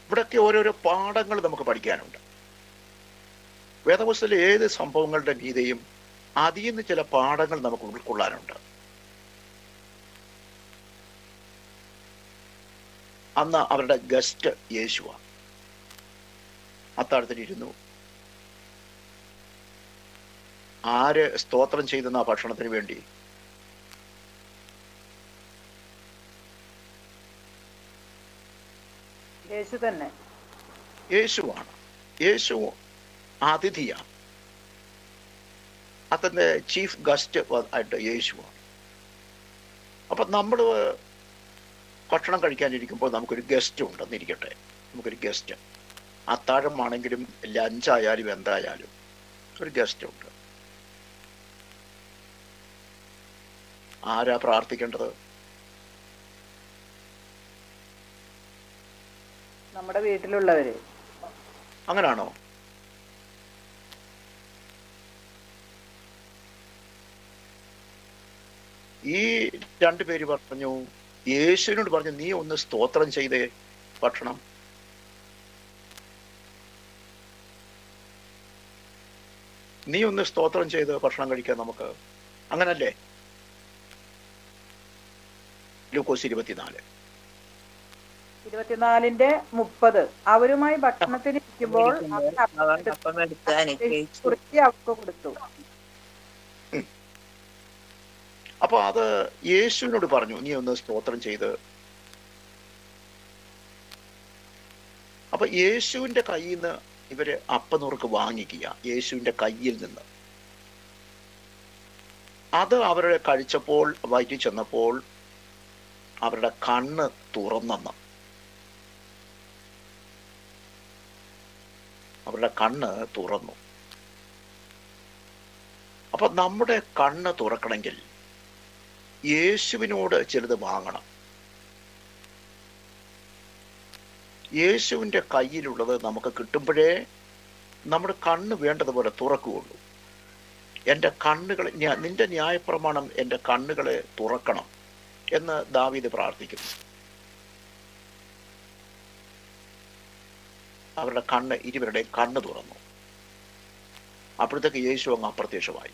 ഇവിടെയൊക്കെ ഓരോരോ പാഠങ്ങൾ നമുക്ക് പഠിക്കാനുണ്ട്. വേദപുസ്തകത്തിലെ ഏത് സംഭവങ്ങളുടെ മീതെയും അതിൽ നിന്ന് ചില പാഠങ്ങൾ നമുക്ക് ഉൾക്കൊള്ളാനുണ്ട്. അന്ന് അവരുടെ ഗസ്റ്റ് യേശുവാണ്. അത്താഴത്തിനിരുന്നു. ആര് സ്തോത്രം ചെയ്തെന്ന ഭക്ഷണത്തിന് വേണ്ടി? യേശു തന്നെ. യേശുവാണ്. യേശു അതിഥിയാണ്. അതിൻ്റെ ചീഫ് ഗസ്റ്റ് ആയിട്ട് യേശുവാണ്. അപ്പം നമ്മൾ ഭക്ഷണം കഴിക്കാനിരിക്കുമ്പോൾ നമുക്കൊരു ഗസ്റ്റ് ഉണ്ടെന്നിരിക്കട്ടെ. നമുക്കൊരു ഗസ്റ്റ്, അത്താഴമാണെങ്കിലും ലഞ്ചായാലും എന്തായാലും ഒരു ഗസ്റ്റ് ഉണ്ട്. ആരാ പ്രാർത്ഥിക്കേണ്ടത്? നമ്മുടെ വീട്ടിലുള്ളവര്. അങ്ങനാണോ? ഈ രണ്ടുപേര് പറഞ്ഞു, യേശുവിനോട് പറഞ്ഞു, നീ ഒന്ന് സ്തോത്രം ചെയ്തേ ഭക്ഷണം. നീ ഒന്ന് സ്തോത്രം ചെയ്ത് ഭക്ഷണം കഴിക്കാൻ നമുക്ക്. അങ്ങനല്ലേ? ലൂക്കോസ് 24:30 അവരുമായി ഭക്ഷണത്തിന് ഇരിക്കുമ്പോൾ അവർക്ക് കൊടുത്തു. അപ്പൊ അത് യേശുവിനോട് പറഞ്ഞു, നീ ഒന്ന് സ്തോത്രം ചെയ്ത്. അപ്പൊ യേശുവിന്റെ കയ്യിൽ നിന്ന് ഇവര് അപ്പനുറുക്ക് വാങ്ങിക്കുക, യേശുവിന്റെ കയ്യിൽ നിന്ന്. അത് അവരുടെ കഴിച്ചപ്പോൾ, വയറ്റിൽ ചെന്നപ്പോൾ അവരുടെ കണ്ണ് തുറന്നെന്ന്. അവരുടെ കണ്ണ് തുറന്നു. അപ്പൊ നമ്മുടെ കണ്ണ് തുറക്കണമെങ്കിൽ യേശുവിനോട് ചിലത് വാങ്ങണം. യേശുവിൻ്റെ കയ്യിലുള്ളത് നമുക്ക് കിട്ടുമ്പോഴേ നമ്മുടെ കണ്ണ് വേണ്ടതുപോലെ തുറക്കുകയുള്ളൂ. എൻ്റെ കണ്ണുകളെ, നിന്റെ ന്യായപ്രമാണം എൻ്റെ കണ്ണുകളെ തുറക്കണം എന്ന് ദാവീദ് പ്രാർത്ഥിക്കുന്നു. അവരുടെ കണ്ണ്, ഇരുവരുടെയും കണ്ണ് തുറന്നു. അപ്പോഴത്തേക്ക് യേശു അങ്ങ് അപ്രത്യക്ഷമായി.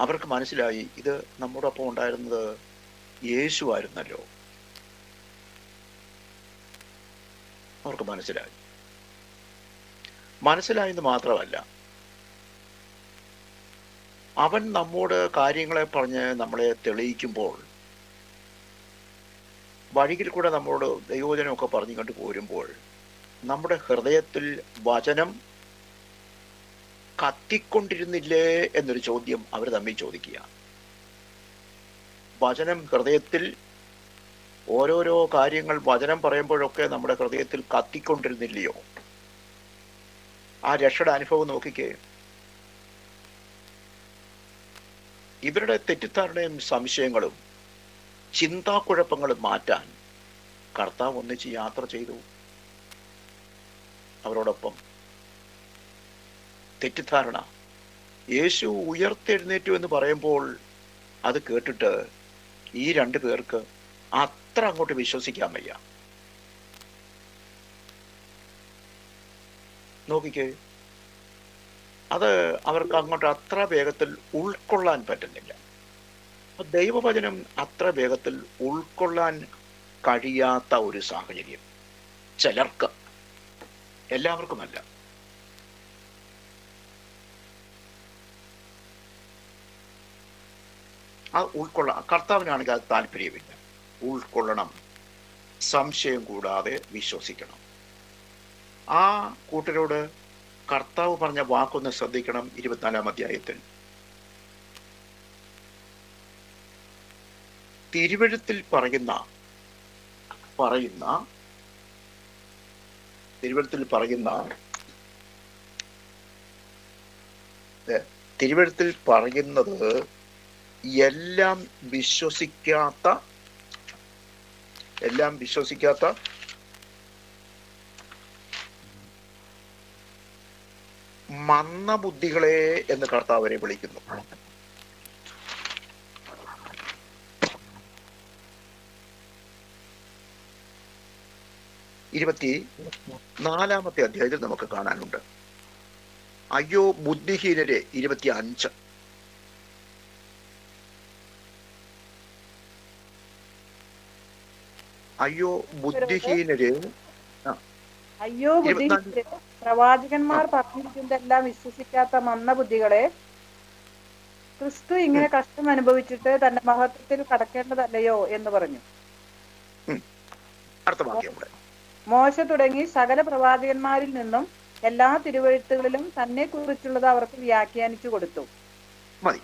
അവർക്ക് മനസ്സിലായി, ഇത് നമ്മോടൊപ്പം ഉണ്ടായിരുന്നത് യേശു ആയിരുന്നല്ലോ. അവർക്ക് മനസ്സിലായെന്ന് മാത്രമല്ല, അവൻ നമ്മോട് കാര്യങ്ങളെ പറഞ്ഞ് നമ്മളെ തെളിയിക്കുമ്പോൾ, വഴിയിൽ കൂടെ നമ്മളോട് ദൈവവചനമൊക്കെ പറഞ്ഞു കണ്ടു പോരുമ്പോൾ, നമ്മുടെ ഹൃദയത്തിൽ വചനം കത്തിക്കൊണ്ടിരുന്നില്ലേ എന്നൊരു ചോദ്യം അവർ തമ്മിൽ ചോദിക്കുക. വചനം ഹൃദയത്തിൽ ഓരോരോ കാര്യങ്ങൾ വചനം പറയുമ്പോഴൊക്കെ നമ്മുടെ ഹൃദയത്തിൽ കത്തിക്കൊണ്ടിരുന്നില്ലയോ? ആ രക്ഷയുടെ അനുഭവം നോക്കിക്കേ. ഇവരുടെ തെറ്റിദ്ധാരണയും സംശയങ്ങളും ചിന്താക്കുഴപ്പങ്ങളും മാറ്റാൻ കർത്താവ് ഒന്നിച്ച് യാത്ര ചെയ്തു അവരോടൊപ്പം. തെറ്റിദ്ധാരണ, യേശു ഉയർത്തെഴുന്നേറ്റു എന്ന് പറയുമ്പോൾ അത് കേട്ടിട്ട് ഈ രണ്ടു പേർക്ക് അത്ര അങ്ങോട്ട് വിശ്വസിക്കാൻ വയ്യ. നോക്കിക്കേ, അത് അവർക്ക് അങ്ങോട്ട് അത്ര വേഗത്തിൽ ഉൾക്കൊള്ളാൻ പറ്റുന്നില്ല. ദൈവവചനം അത്ര വേഗത്തിൽ ഉൾക്കൊള്ളാൻ കഴിയാത്ത ഒരു സാഹചര്യം ചിലർക്ക്, എല്ലാവർക്കുമല്ല. അത് ഉൾക്കൊള്ളാൻ കർത്താവിനാണെങ്കിൽ അത് താല്പര്യമില്ല. ഉൾക്കൊള്ളണം, സംശയം കൂടാതെ വിശ്വസിക്കണം. ആ കൂട്ടരോട് കർത്താവ് പറഞ്ഞ വാക്കൊന്ന് ശ്രദ്ധിക്കണം. 24-ാം അധ്യായത്തിൽ തിരുവെഴുത്തിൽ പറയുന്ന എല്ലാം വിശ്വസിക്കാത്ത മന്ദബുദ്ധികളെ എന്ന് കർത്താവ് അവരെ വിളിക്കുന്നു. ഇരുപത്തിനാലാമത്തെ അധ്യായത്തിൽ നമുക്ക് കാണാനുണ്ട്. അയ്യോ ബുദ്ധിഹീനരെ, 25. അയ്യോ ബുദ്ധിഹീനരെ, അയ്യോ ബുദ്ധിഹീനരെ, പ്രവാചകന്മാർ പറഞ്ഞിരിക്കുന്നതെല്ലാം വിശ്വസിക്കാത്ത മന്ദബുദ്ധികളെ, ക്രിസ്തു ഇങ്ങനെ കഷ്ടം അനുഭവിച്ചിട്ട് തന്റെ മഹത്വത്തിൽ കടക്കേണ്ടതല്ലയോ എന്ന് പറഞ്ഞു. മോശ തുടങ്ങി സകല പ്രവാചകന്മാരിൽ നിന്നും എല്ലാ തിരുവെഴുത്തുകളിലും തന്നെ കുറിച്ചുള്ളത് അവർക്ക് വ്യാഖ്യാനിച്ചു കൊടുത്തു. മതി.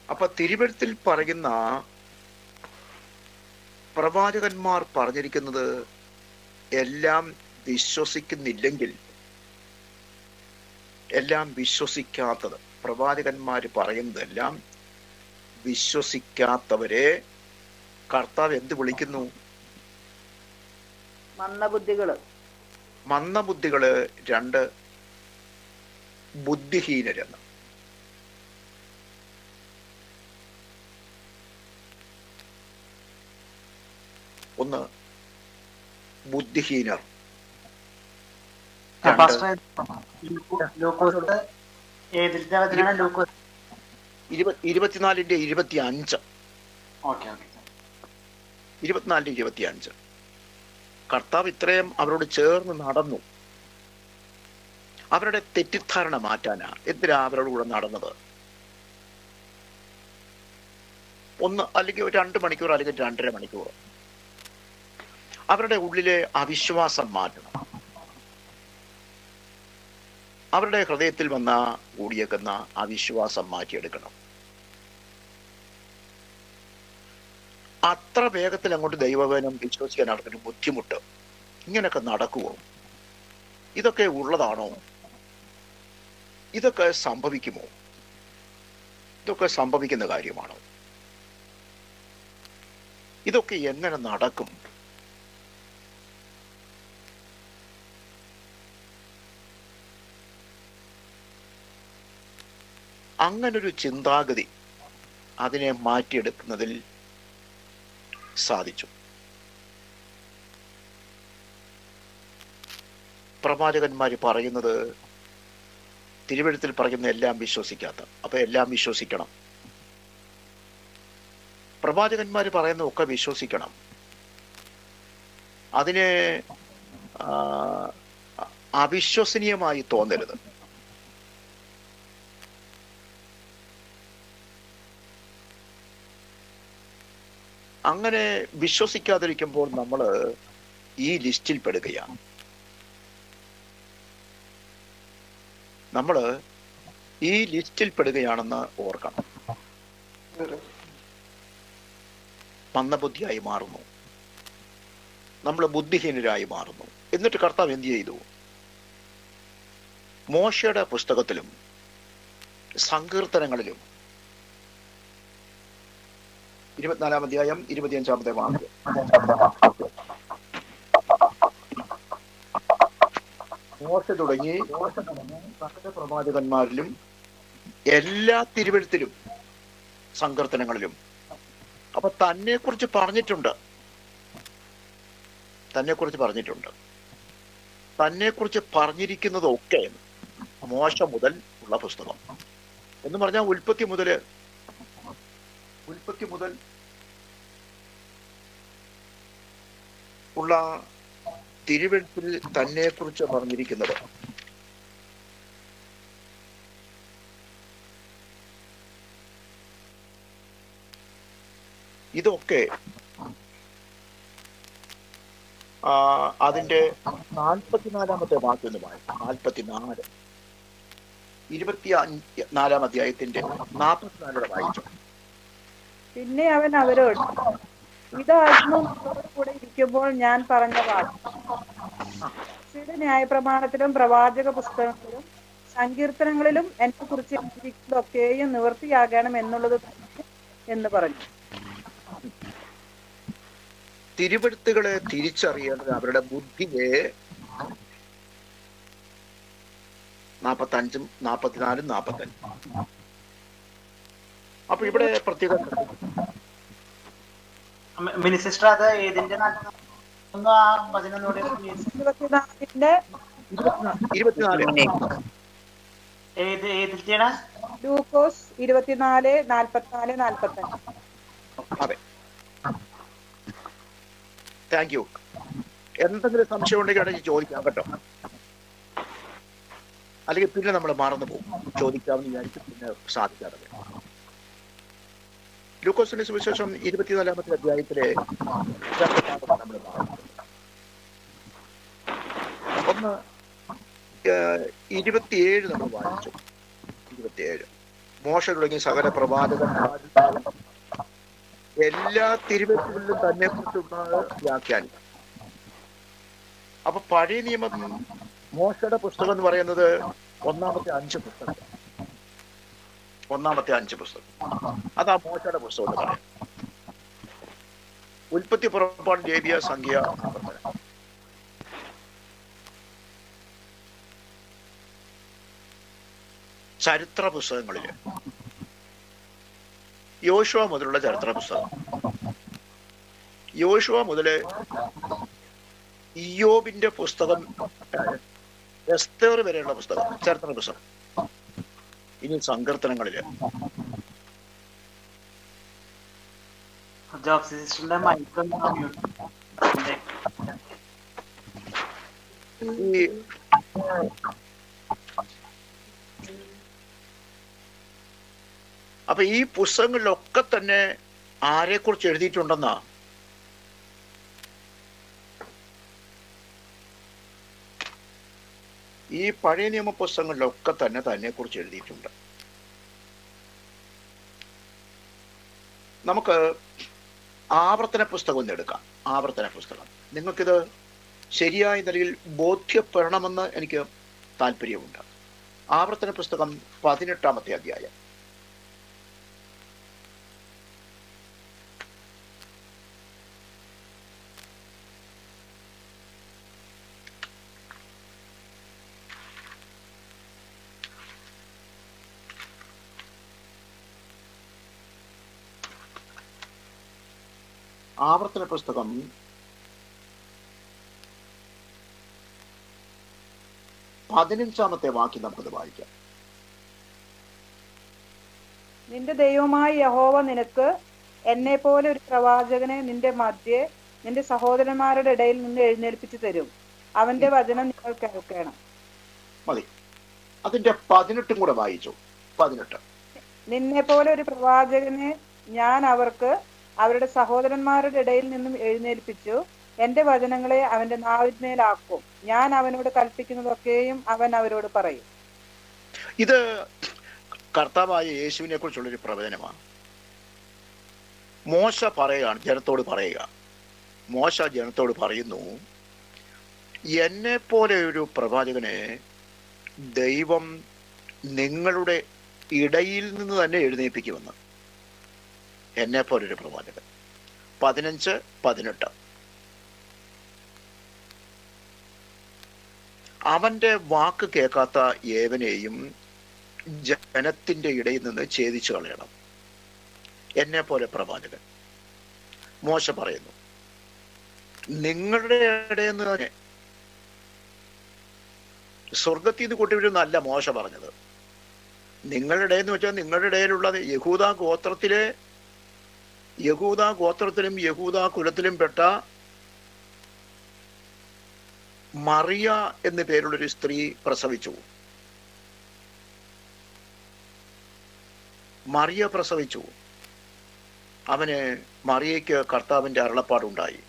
അപ്പൊ തിരുവെഴുത്തിൽ പറയുന്ന പ്രവാചകന്മാർ പറഞ്ഞിരിക്കുന്നത് എല്ലാം വിശ്വസിക്കുന്നില്ലെങ്കിൽ, എല്ലാം വിശ്വസിക്കാത്തത്, പ്രവാചകന്മാര് പറയുന്നതെല്ലാം വിശ്വസിക്കാത്തവരെ കർത്താവ് എന്ത് വിളിക്കുന്നു? മന്ദബുദ്ധികള്, 2 ബുദ്ധിഹീനരെന്ന്. ഒന്ന് ബുദ്ധിഹീനർ, 24-ന്റെ 25. കർത്താവ് ഇത്രയും അവരോട് ചേർന്ന് നടന്നു. അവരുടെ തെറ്റിദ്ധാരണ മാറ്റാനാ. എന്തിനാ അവരോട് കൂടെ നടന്നത്? അല്ലെങ്കിൽ 2 മണിക്കൂർ, അല്ലെങ്കിൽ 2.5 മണിക്കൂർ. അവരുടെ ഉള്ളിലെ അവിശ്വാസം മാറ്റണം. അവരുടെ ഹൃദയത്തിൽ വന്ന കൂടിയേക്കുന്ന അവിശ്വാസം മാറ്റിയെടുക്കണം. അത്ര വേഗത്തിൽ അങ്ങോട്ട് ദൈവവചനം വിശ്വസിക്കാൻ നടക്കുന്ന ബുദ്ധിമുട്ട്. ഇങ്ങനൊക്കെ നടക്കുമോ? ഇതൊക്കെ ഉള്ളതാണോ? ഇതൊക്കെ സംഭവിക്കുമോ? ഇതൊക്കെ സംഭവിക്കുന്ന കാര്യമാണോ? ഇതൊക്കെ എങ്ങനെ നടക്കും? അങ്ങനൊരു ചിന്താഗതി അതിനെ മാറ്റിയെടുക്കുന്നതിൽ സാധിച്ചു. പ്രവാചകന്മാര് പറയുന്നത്, തിരുവെഴുത്തിൽ പറയുന്ന എല്ലാം വിശ്വസിക്കാത്ത, അപ്പൊ എല്ലാം വിശ്വസിക്കണം. പ്രവാചകന്മാര് പറയുന്നതൊക്കെ വിശ്വസിക്കണം. അതിനെ അവിശ്വസനീയമായി തോന്നരുത്. അങ്ങനെ വിശ്വസിക്കാതിരിക്കുമ്പോൾ നമ്മൾ ഈ ലിസ്റ്റിൽ പെടുകയാണ്. നമ്മൾ ഈ ലിസ്റ്റിൽ പെടുകയാണെന്ന് ഓർക്കണം. മന്ദബുദ്ധിയായി മാറുന്നു, നമ്മൾ ബുദ്ധിഹീനരായി മാറുന്നു. എന്നിട്ട് കർത്താവ് എന്ത് ചെയ്തു? മോശയുടെ പുസ്തകത്തിലും സങ്കീർത്തനങ്ങളിലും 24-ാം അധ്യായം 25-ാമത്തെ വാക്യം, മോശ തുടങ്ങി സകല പ്രവാചകന്മാരിലും എല്ലാ തിരുവെഴുത്തിലും സങ്കീർത്തനങ്ങളിലും അപ്പൊ തന്നെ കുറിച്ച് പറഞ്ഞിട്ടുണ്ട്. തന്നെ കുറിച്ച് പറഞ്ഞിരിക്കുന്നതൊക്കെ മോശ മുതൽ ഉള്ള പുസ്തകം എന്ന് പറഞ്ഞാൽ ഉൽപ്പത്തി മുതൽ ഉള്ള തിരുവെഴുത്തിൽ തന്നെ കുറിച്ച് പറഞ്ഞിരിക്കുന്നത് ഇതൊക്കെ അതിന്റെ 44-ാമത്തെ വാക്യം ഒന്ന് വായിക്കും. 44 24-ാം അധ്യായത്തിന്റെ 44 വായിച്ചു. പിന്നെ അവൻ അവരോട്, ഇതായിരുന്നു കൂടെ ഇരിക്കുമ്പോൾ ഞാൻ പറഞ്ഞ വാക്ക്. ന്യായപ്രമാണത്തിലും പ്രവാചക പുസ്തകങ്ങളിലും സങ്കീർത്തനങ്ങളിലും എന്നെ കുറിച്ച് എഴുതിയിരിക്കുന്നതൊക്കെയും നിവൃത്തിയാകണം എന്നുള്ളത് എന്ന് പറഞ്ഞു. തിരുവെഴുത്തുകളെ തിരിച്ചറിയേണ്ടത് അവരുടെ ബുദ്ധിയെ 45, 44, 45. അപ്പൊ ഇവിടെ പ്രത്യേകം മിനിസിസ്റ്റർ അത് ഏതിന്റെ 24 ഏതിലാണ്? ലൂക്കോസ് 24, 44, 45. അതെ, താങ്ക് യു. എന്തെങ്കിലും സംശയം ഉണ്ടെങ്കിൽ ചോദിക്കാം കേട്ടോ, അല്ലെങ്കിൽ പിന്നെ നമ്മൾ മറന്നു പോകും. ചോദിക്കാമെന്ന് വിചാരിക്കും, പിന്നെ സാധിക്കാതെ. ലൂക്കോസിന്റെ സുവിശേഷം 24-ാമത്തെ അധ്യായത്തിലെ നമ്മൾ ഒന്ന് 27 നമ്മൾ വായിച്ചു. 27 മോശ തുടങ്ങി സകല പ്രവാചകന്മാരും എല്ലാ തിരുവെഴുത്തുകളിലും തന്നെ കുറിച്ചുള്ള വ്യാഖ്യാനം. അപ്പൊ പഴയ നിയമം മോശയുടെ പുസ്തകം എന്ന് പറയുന്നത് ഒന്നാമത്തെ 5 പുസ്തകം. അതാ മോശയുടെ പുസ്തകം എന്ന് പറയാം. ഉൽപ്പത്തി, പുറപ്പാട്, ലേവ്യ, സംഖ്യ, ആവർത്തനം. ചരിത്ര പുസ്തകങ്ങളില് യോശുവ മുതലുള്ള ചരിത്ര പുസ്തകം, യോശുവ മുതല് ഇയ്യോബിന്റെ പുസ്തകം, എസ്തേർ വരെയുള്ള പുസ്തകം, ചരിത്ര പുസ്തകം. ഇനി സങ്കീർത്തനങ്ങളില് ഈ അപ്പൊ ഈ പുസ്തകങ്ങളിലൊക്കെ തന്നെ ആരെക്കുറിച്ച് എഴുതിയിട്ടുണ്ടെന്നാ? ഈ പഴയ നിയമ പുസ്തകങ്ങളിലൊക്കെ തന്നെ കുറിച്ച് എഴുതിയിട്ടുണ്ട്. നമുക്ക് ആവർത്തന പുസ്തകം ഒന്ന് എടുക്കാം. ആവർത്തന പുസ്തകം നിങ്ങൾക്കിത് ശരിയായ നിലയിൽ ബോധ്യപ്പെടണമെന്ന് എനിക്ക് താല്പര്യമുണ്ട്. ആവർത്തന പുസ്തകം 18-ാമത്തെ അധ്യായം. ആവർത്തന പുസ്തകം 15-ാമത്തെ വാക്യം നമുക്കത് വായിക്കാം. നിന്റെ ദൈവമായ യഹോവ നിനക്ക് എന്നെ പോലെ ഒരു പ്രവാചകനെ നിന്റെ മധ്യേ നിന്റെ സഹോദരന്മാരുടെ ഇടയിൽ നിന്ന് എഴുന്നേൽപ്പിച്ചു തരും. അവന്റെ വചനം നിങ്ങൾ കേൾക്കണം. മതി. അതിന്റെ 18 കൂടെ വായിച്ചു. 18. നിന്നെ പോലെ ഒരു പ്രവാചകനെ ഞാൻ അവർക്ക് അവരുടെ സഹോദരന്മാരുടെ ഇടയിൽ നിന്നും എഴുന്നേൽപ്പിച്ചു. എന്റെ വചനങ്ങളെ അവന്റെ നാവിന്മേലാക്കും. ഞാൻ അവനോട് കൽപ്പിക്കുന്നതൊക്കെയും അവൻ അവരോട് പറയും. ഇത് കർത്താവായ യേശുവിനെ കുറിച്ചുള്ളൊരു പ്രവചനമാണ്. മോശ പറയുകയാണ്, ജനത്തോട് പറയുക. മോശ ജനത്തോട് പറയുന്നു, എന്നെ പോലെ ഒരു പ്രവാചകനെ ദൈവം നിങ്ങളുടെ ഇടയിൽ നിന്ന് തന്നെ എഴുന്നേൽപ്പിക്കുമെന്ന്. എന്നെ പോലൊരു പ്രവാചകൻ. 15-18. അവന്റെ വാക്ക് കേൾക്കാത്ത ഏവനെയും ജനത്തിന്റെ ഇടയിൽ നിന്ന് ഛേദിച്ചു കളയണം. എന്നെ പോലെ പ്രവാചകൻ. മോശ പറയുന്നു, നിങ്ങളുടെ ഇടയിൽ നിന്ന് തന്നെ. സ്വർഗത്തിൽ നിന്ന് കൊണ്ടുവരുന്നല്ല മോശ പറഞ്ഞത്. നിങ്ങളുടെ ഇടയിൽ എന്ന് വെച്ചാൽ നിങ്ങളുടെ ഇടയിലുള്ള യഹൂദ ഗോത്രത്തിലും യഹൂദ കുലത്തിലും പെട്ട മറിയ എന്നു പേരുള്ളൊരു സ്ത്രീ പ്രസവിച്ചു. മറിയ പ്രസവിച്ചു. അവന് മറിയയ്ക്ക് കർത്താവിന്റെ അരുളപ്പാടുണ്ടായി,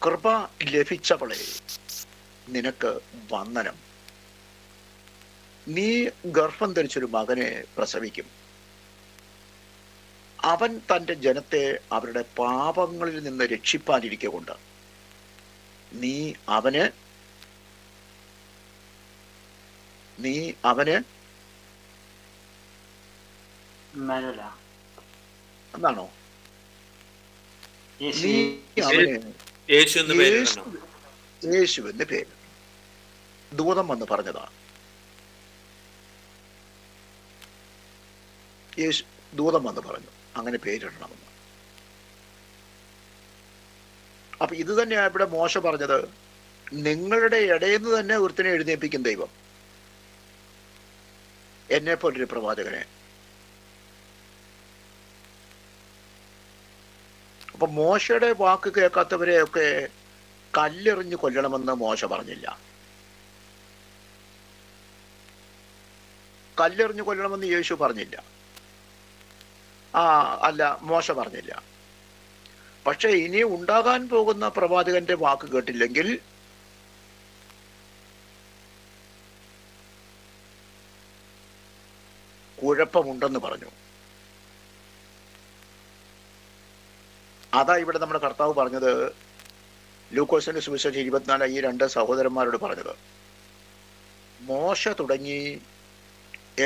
കൃപ ലഭിച്ചവളെ നിനക്ക് വന്ദനം, നീ ഗർഭം ധരിച്ചൊരു മകനെ പ്രസവിക്കും. അവൻ തൻ്റെ ജനത്തെ അവരുടെ പാപങ്ങളിൽ നിന്ന് രക്ഷിപ്പാനിരിക്കൊണ്ട് നീ അവന് എന്നാണോ? നീ അവന് യേശുവെന്ന് പേര്. ദൂതം വന്ന് പറഞ്ഞതാ. ദൂതം വന്ന് പറഞ്ഞു അങ്ങനെ പേരിടണമെന്ന്. അപ്പൊ ഇത് തന്നെയാ ഇവിടെ മോശ പറഞ്ഞത്, നിങ്ങളുടെ ഇടയിൽ നിന്ന് തന്നെ ഒരുത്തനെ എഴുന്നേൽപ്പിക്കും ദൈവം, എന്നെ പോലൊരു പ്രവാചകനെ. അപ്പൊ മോശയുടെ വാക്ക് കേൾക്കാത്തവരെയൊക്കെ കല്ലെറിഞ്ഞ് കൊല്ലണമെന്ന് മോശ പറഞ്ഞില്ല. കല്ലെറിഞ്ഞ് കൊല്ലണമെന്ന് യേശു പറഞ്ഞില്ല. അല്ല, മോശ പറഞ്ഞില്ല. പക്ഷെ ഇനി ഉണ്ടാകാൻ പോകുന്ന പ്രവാചകന്റെ വാക്ക് കേട്ടില്ലെങ്കിൽ കുഴപ്പമുണ്ടെന്ന് പറഞ്ഞു. അതാ ഇവിടെ നമ്മുടെ കർത്താവ് പറഞ്ഞത്, ലൂക്കോസിന്റെ സുവിശേഷം 24 ഈ 2 സഹോദരന്മാരോട് പറഞ്ഞത്. മോശ തുടങ്ങി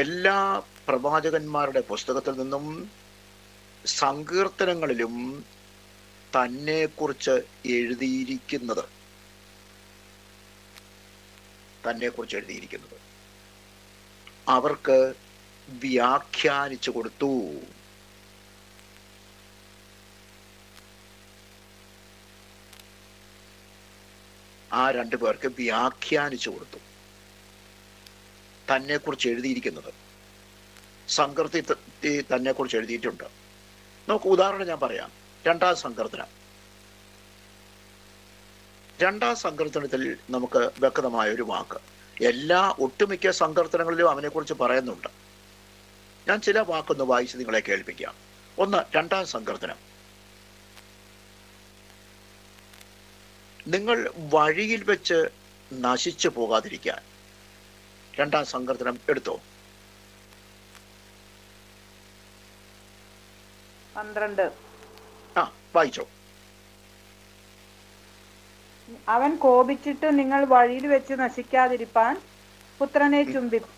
എല്ലാ പ്രവാചകന്മാരുടെ പുസ്തകത്തിൽ നിന്നും സങ്കീർത്തനങ്ങളിലും തന്നെക്കുറിച്ച് എഴുതിയിരിക്കുന്നത് അവർക്ക് വ്യാഖ്യാനിച്ചു കൊടുത്തു. ആ 2 പേർക്ക് വ്യാഖ്യാനിച്ചു കൊടുത്തു. തന്നെക്കുറിച്ച് എഴുതിയിരിക്കുന്നത് സങ്കീർത്തി തന്നെക്കുറിച്ച് എഴുതിയിട്ടുണ്ട്. നമുക്ക് ഉദാഹരണം ഞാൻ പറയാം. 2-ാം സങ്കീർത്തനം. 2-ാം സങ്കീർത്തനത്തിൽ നമുക്ക് വ്യക്തമായ ഒരു വാക്ക്, ഒട്ടുമിക്ക സങ്കീർത്തനങ്ങളിലും അവനെക്കുറിച്ച് പറയുന്നുണ്ട്. ഞാൻ ചില വാക്കൊന്ന് വായിച്ച് നിങ്ങളെ കേൾപ്പിക്കാം. 2-ാം സങ്കീർത്തനം. നിങ്ങൾ വഴിയിൽ വെച്ച് നശിച്ചു പോകാതിരിക്കാൻ. 2-ാം സങ്കീർത്തനം എടുത്തോ. 12. വായിച്ചോ. അവൻ കോപിച്ചിട്ട് നിങ്ങൾ വഴിയിൽ വെച്ച് നശിക്കാതിരിപ്പാൻ പുത്രനെ ചുംബിക്കും,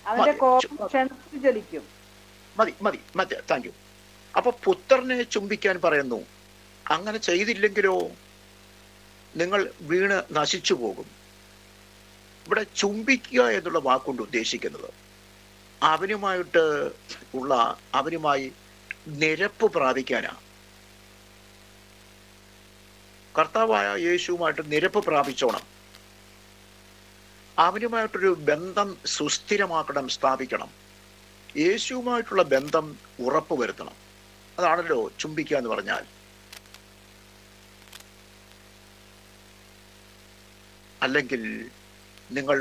അവന്റെ കോപം ക്ഷണത്തിൽ ജ്വലിക്കും. മതി. Thank you. അപ്പൊ പുത്രനെ ചുംബിക്കാൻ പറയുന്നു. അങ്ങനെ ചെയ്തില്ലെങ്കിലോ നിങ്ങൾ വീണ് നശിച്ചു പോകും. ഇവിടെ ചുംബിക്കുക എന്നുള്ള വാക്കുകൊണ്ട് ഉദ്ദേശിക്കുന്നത് അവനുമായി നിരപ്പ് പ്രാപിക്കാനാ. കർത്താവായ യേശുവുമായിട്ട് നിരപ്പ് പ്രാപിച്ചോണം. അവനുമായിട്ടൊരു ബന്ധം സുസ്ഥിരമാക്കണം, സ്ഥാപിക്കണം. യേശുവുമായിട്ടുള്ള ബന്ധം ഉറപ്പ് വരുത്തണം. അതാണല്ലോ ചുംബിക്കുക എന്ന് പറഞ്ഞാൽ. അല്ലെങ്കിൽ നിങ്ങൾ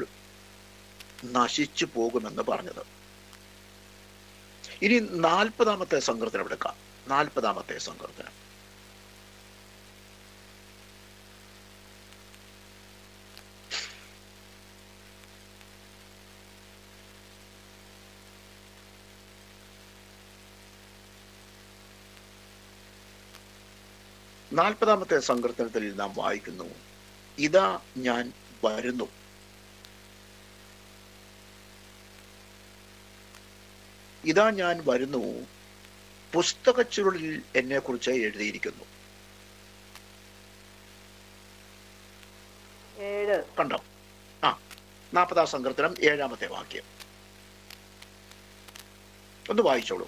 നശിച്ചു പോകുമെന്ന് പറഞ്ഞത്. ഇനി 40-ാമത്തെ സങ്കീർത്തനം എടുക്കാം. 40-ാമത്തെ സങ്കീർത്തനം. 40-ാമത്തെ സങ്കീർത്തനത്തിൽ നാം വായിക്കുന്നു, ഇതാ ഞാൻ വരുന്നു. ഇതാ ഞാൻ വരുന്നു, പുസ്തകച്ചുരുളിൽ എന്നെ കുറിച്ച് എഴുതിയിരിക്കുന്നു. കണ്ടോ? 40-ാം സങ്കീർത്തനം 7-ാമത്തെ വാക്യം ഒന്ന് വായിച്ചോളൂ.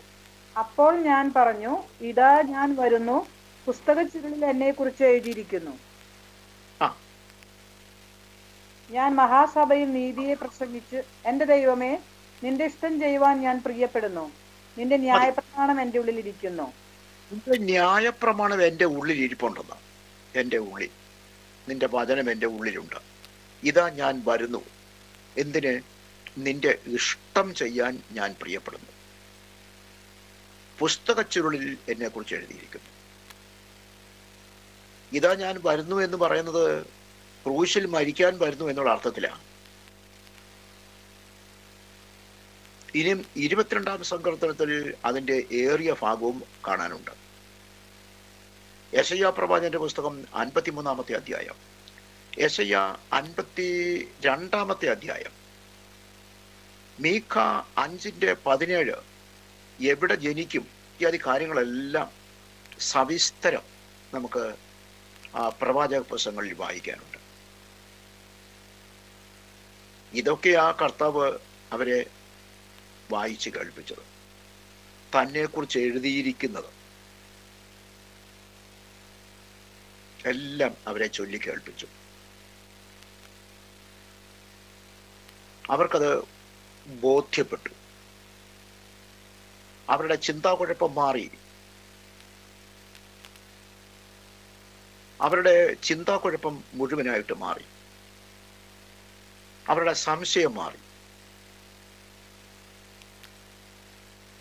അപ്പോൾ ഞാൻ പറഞ്ഞു, ഇതാ ഞാൻ വരുന്നു, പുസ്തകച്ചുരുളിൽ എന്നെ കുറിച്ച് എഴുതിയിരിക്കുന്നു. ഞാൻ മഹാസഭയിൽ നീതിയെ പ്രസംഗിച്ച്, എന്റെ ദൈവമേ, നിന്റെ ഇഷ്ടം ചെയ്യുവാൻ ഞാൻ പ്രിയപ്പെടുന്നു. നിന്റെ ന്യായപ്രമാണം എന്റെ ഉള്ളിൽ ഇരിക്കുന്നു. നിന്റെ ന്യായപ്രമാണം എന്റെ ഉള്ളിൽ ഇരിപ്പുണ്ടെന്ന്. എന്റെ ഉള്ളിൽ നിന്റെ വചനം എന്റെ ഉള്ളിലുണ്ട്. ഇതാ ഞാൻ വരുന്നു. എന്തിന്? നിന്റെ ഇഷ്ടം ചെയ്യാൻ ഞാൻ പ്രിയപ്പെടുന്നു. പുസ്തകച്ചുരുളിൽ എന്നെ കുറിച്ച് എഴുതിയിരിക്കുന്നു. ഇതാ ഞാൻ വരുന്നു എന്ന് പറയുന്നത് ക്രൂശിൽ മരിക്കാൻ വരുന്നു എന്നുള്ള അർത്ഥത്തിലാണ്. ഇനിയും 22-ാം സങ്കീർത്തനത്തിൽ അതിന്റെ ഏറിയ ഭാഗവും കാണാനുണ്ട്. യെശയ്യാ പ്രവാചകന്റെ പുസ്തകം 53-ാമത്തെ അധ്യായം, യെശയ്യാ 52-ാമത്തെ അധ്യായം, മീഖ 5:17 എവിടെ ജനിക്കും ഇത്യാദി കാര്യങ്ങളെല്ലാം സവിസ്തരം നമുക്ക് പ്രവാചക പുസ്തകങ്ങളിൽ വായിക്കാനുണ്ട്. ഇതൊക്കെ ആ കർത്താവ് അവരെ വായിച്ച് കേൾപ്പിച്ചത്, തന്നെക്കുറിച്ച് എഴുതിയിരിക്കുന്നത് എല്ലാം അവരെ ചൊല്ലി കേൾപ്പിച്ചു. അവർക്കത് ബോധ്യപ്പെട്ടു. അവരുടെ ചിന്താകുഴപ്പം മാറി. അവരുടെ ചിന്താകുഴപ്പം മുഴുവനായിട്ട് മാറി. അവരുടെ സംശയം മാറി.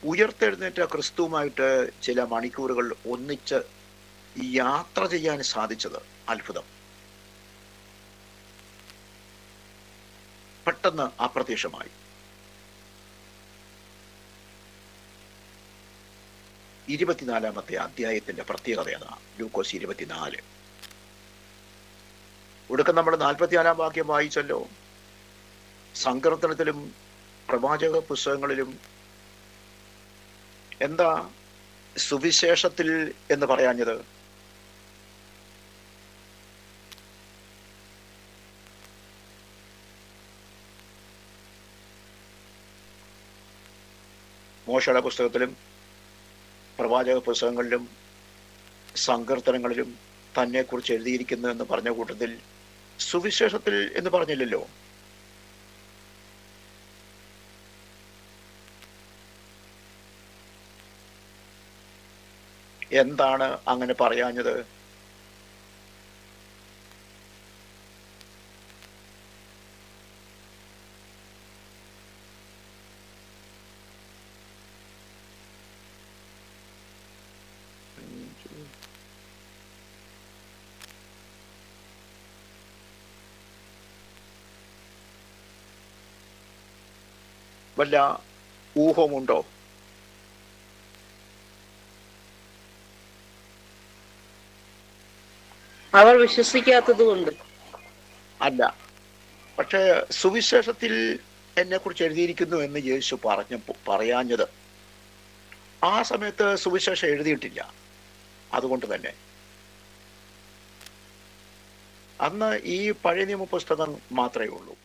ഉയർത്തെഴുന്നേറ്റ ക്രിസ്തുവുമായിട്ട് ചില മണിക്കൂറുകൾ ഒന്നിച്ച് യാത്ര ചെയ്യാൻ സാധിച്ചത് അത്ഭുതം. പെട്ടെന്ന് അപ്രത്യക്ഷമായി. 24-ാമത്തെ അധ്യായത്തിന്റെ പ്രത്യേകത ഏതാ? ലൂക്കോസ് 24. ഒടുക്കം നമ്മൾ 44-ാം വാക്യം വായിച്ചല്ലോ. സങ്കീർത്തനത്തിലും പ്രവാചക പുസ്തകങ്ങളിലും എന്താ സുവിശേഷത്തിൽ എന്ന് പറയാഞ്ഞത്? മോശയുടെ പുസ്തകത്തിലും പ്രവാചക പുസ്തകങ്ങളിലും സങ്കീർത്തനങ്ങളിലും തന്നെക്കുറിച്ച് എഴുതിയിരിക്കുന്നു എന്ന് പറഞ്ഞ കൂട്ടത്തിൽ സുവിശേഷത്തിൽ എന്ന് പറഞ്ഞില്ലല്ലോ. എന്താണ് അങ്ങനെ പറയാഞ്ഞത്? വല്ല ഊഹമുണ്ടോ? അവർ വിശ്വസിക്കാത്തത് കൊണ്ട് അല്ല. പക്ഷേ സുവിശേഷത്തിൽ എന്നെ കുറിച്ച് എഴുതിയിരിക്കുന്നു എന്ന് യേശു പറയാഞ്ഞത് ആ സമയത്ത് സുവിശേഷം എഴുതിയിട്ടില്ല. അതുകൊണ്ട് തന്നെ അന്ന് ഈ പഴയ നിയമ പുസ്തകം മാത്രമേ ഉള്ളൂ.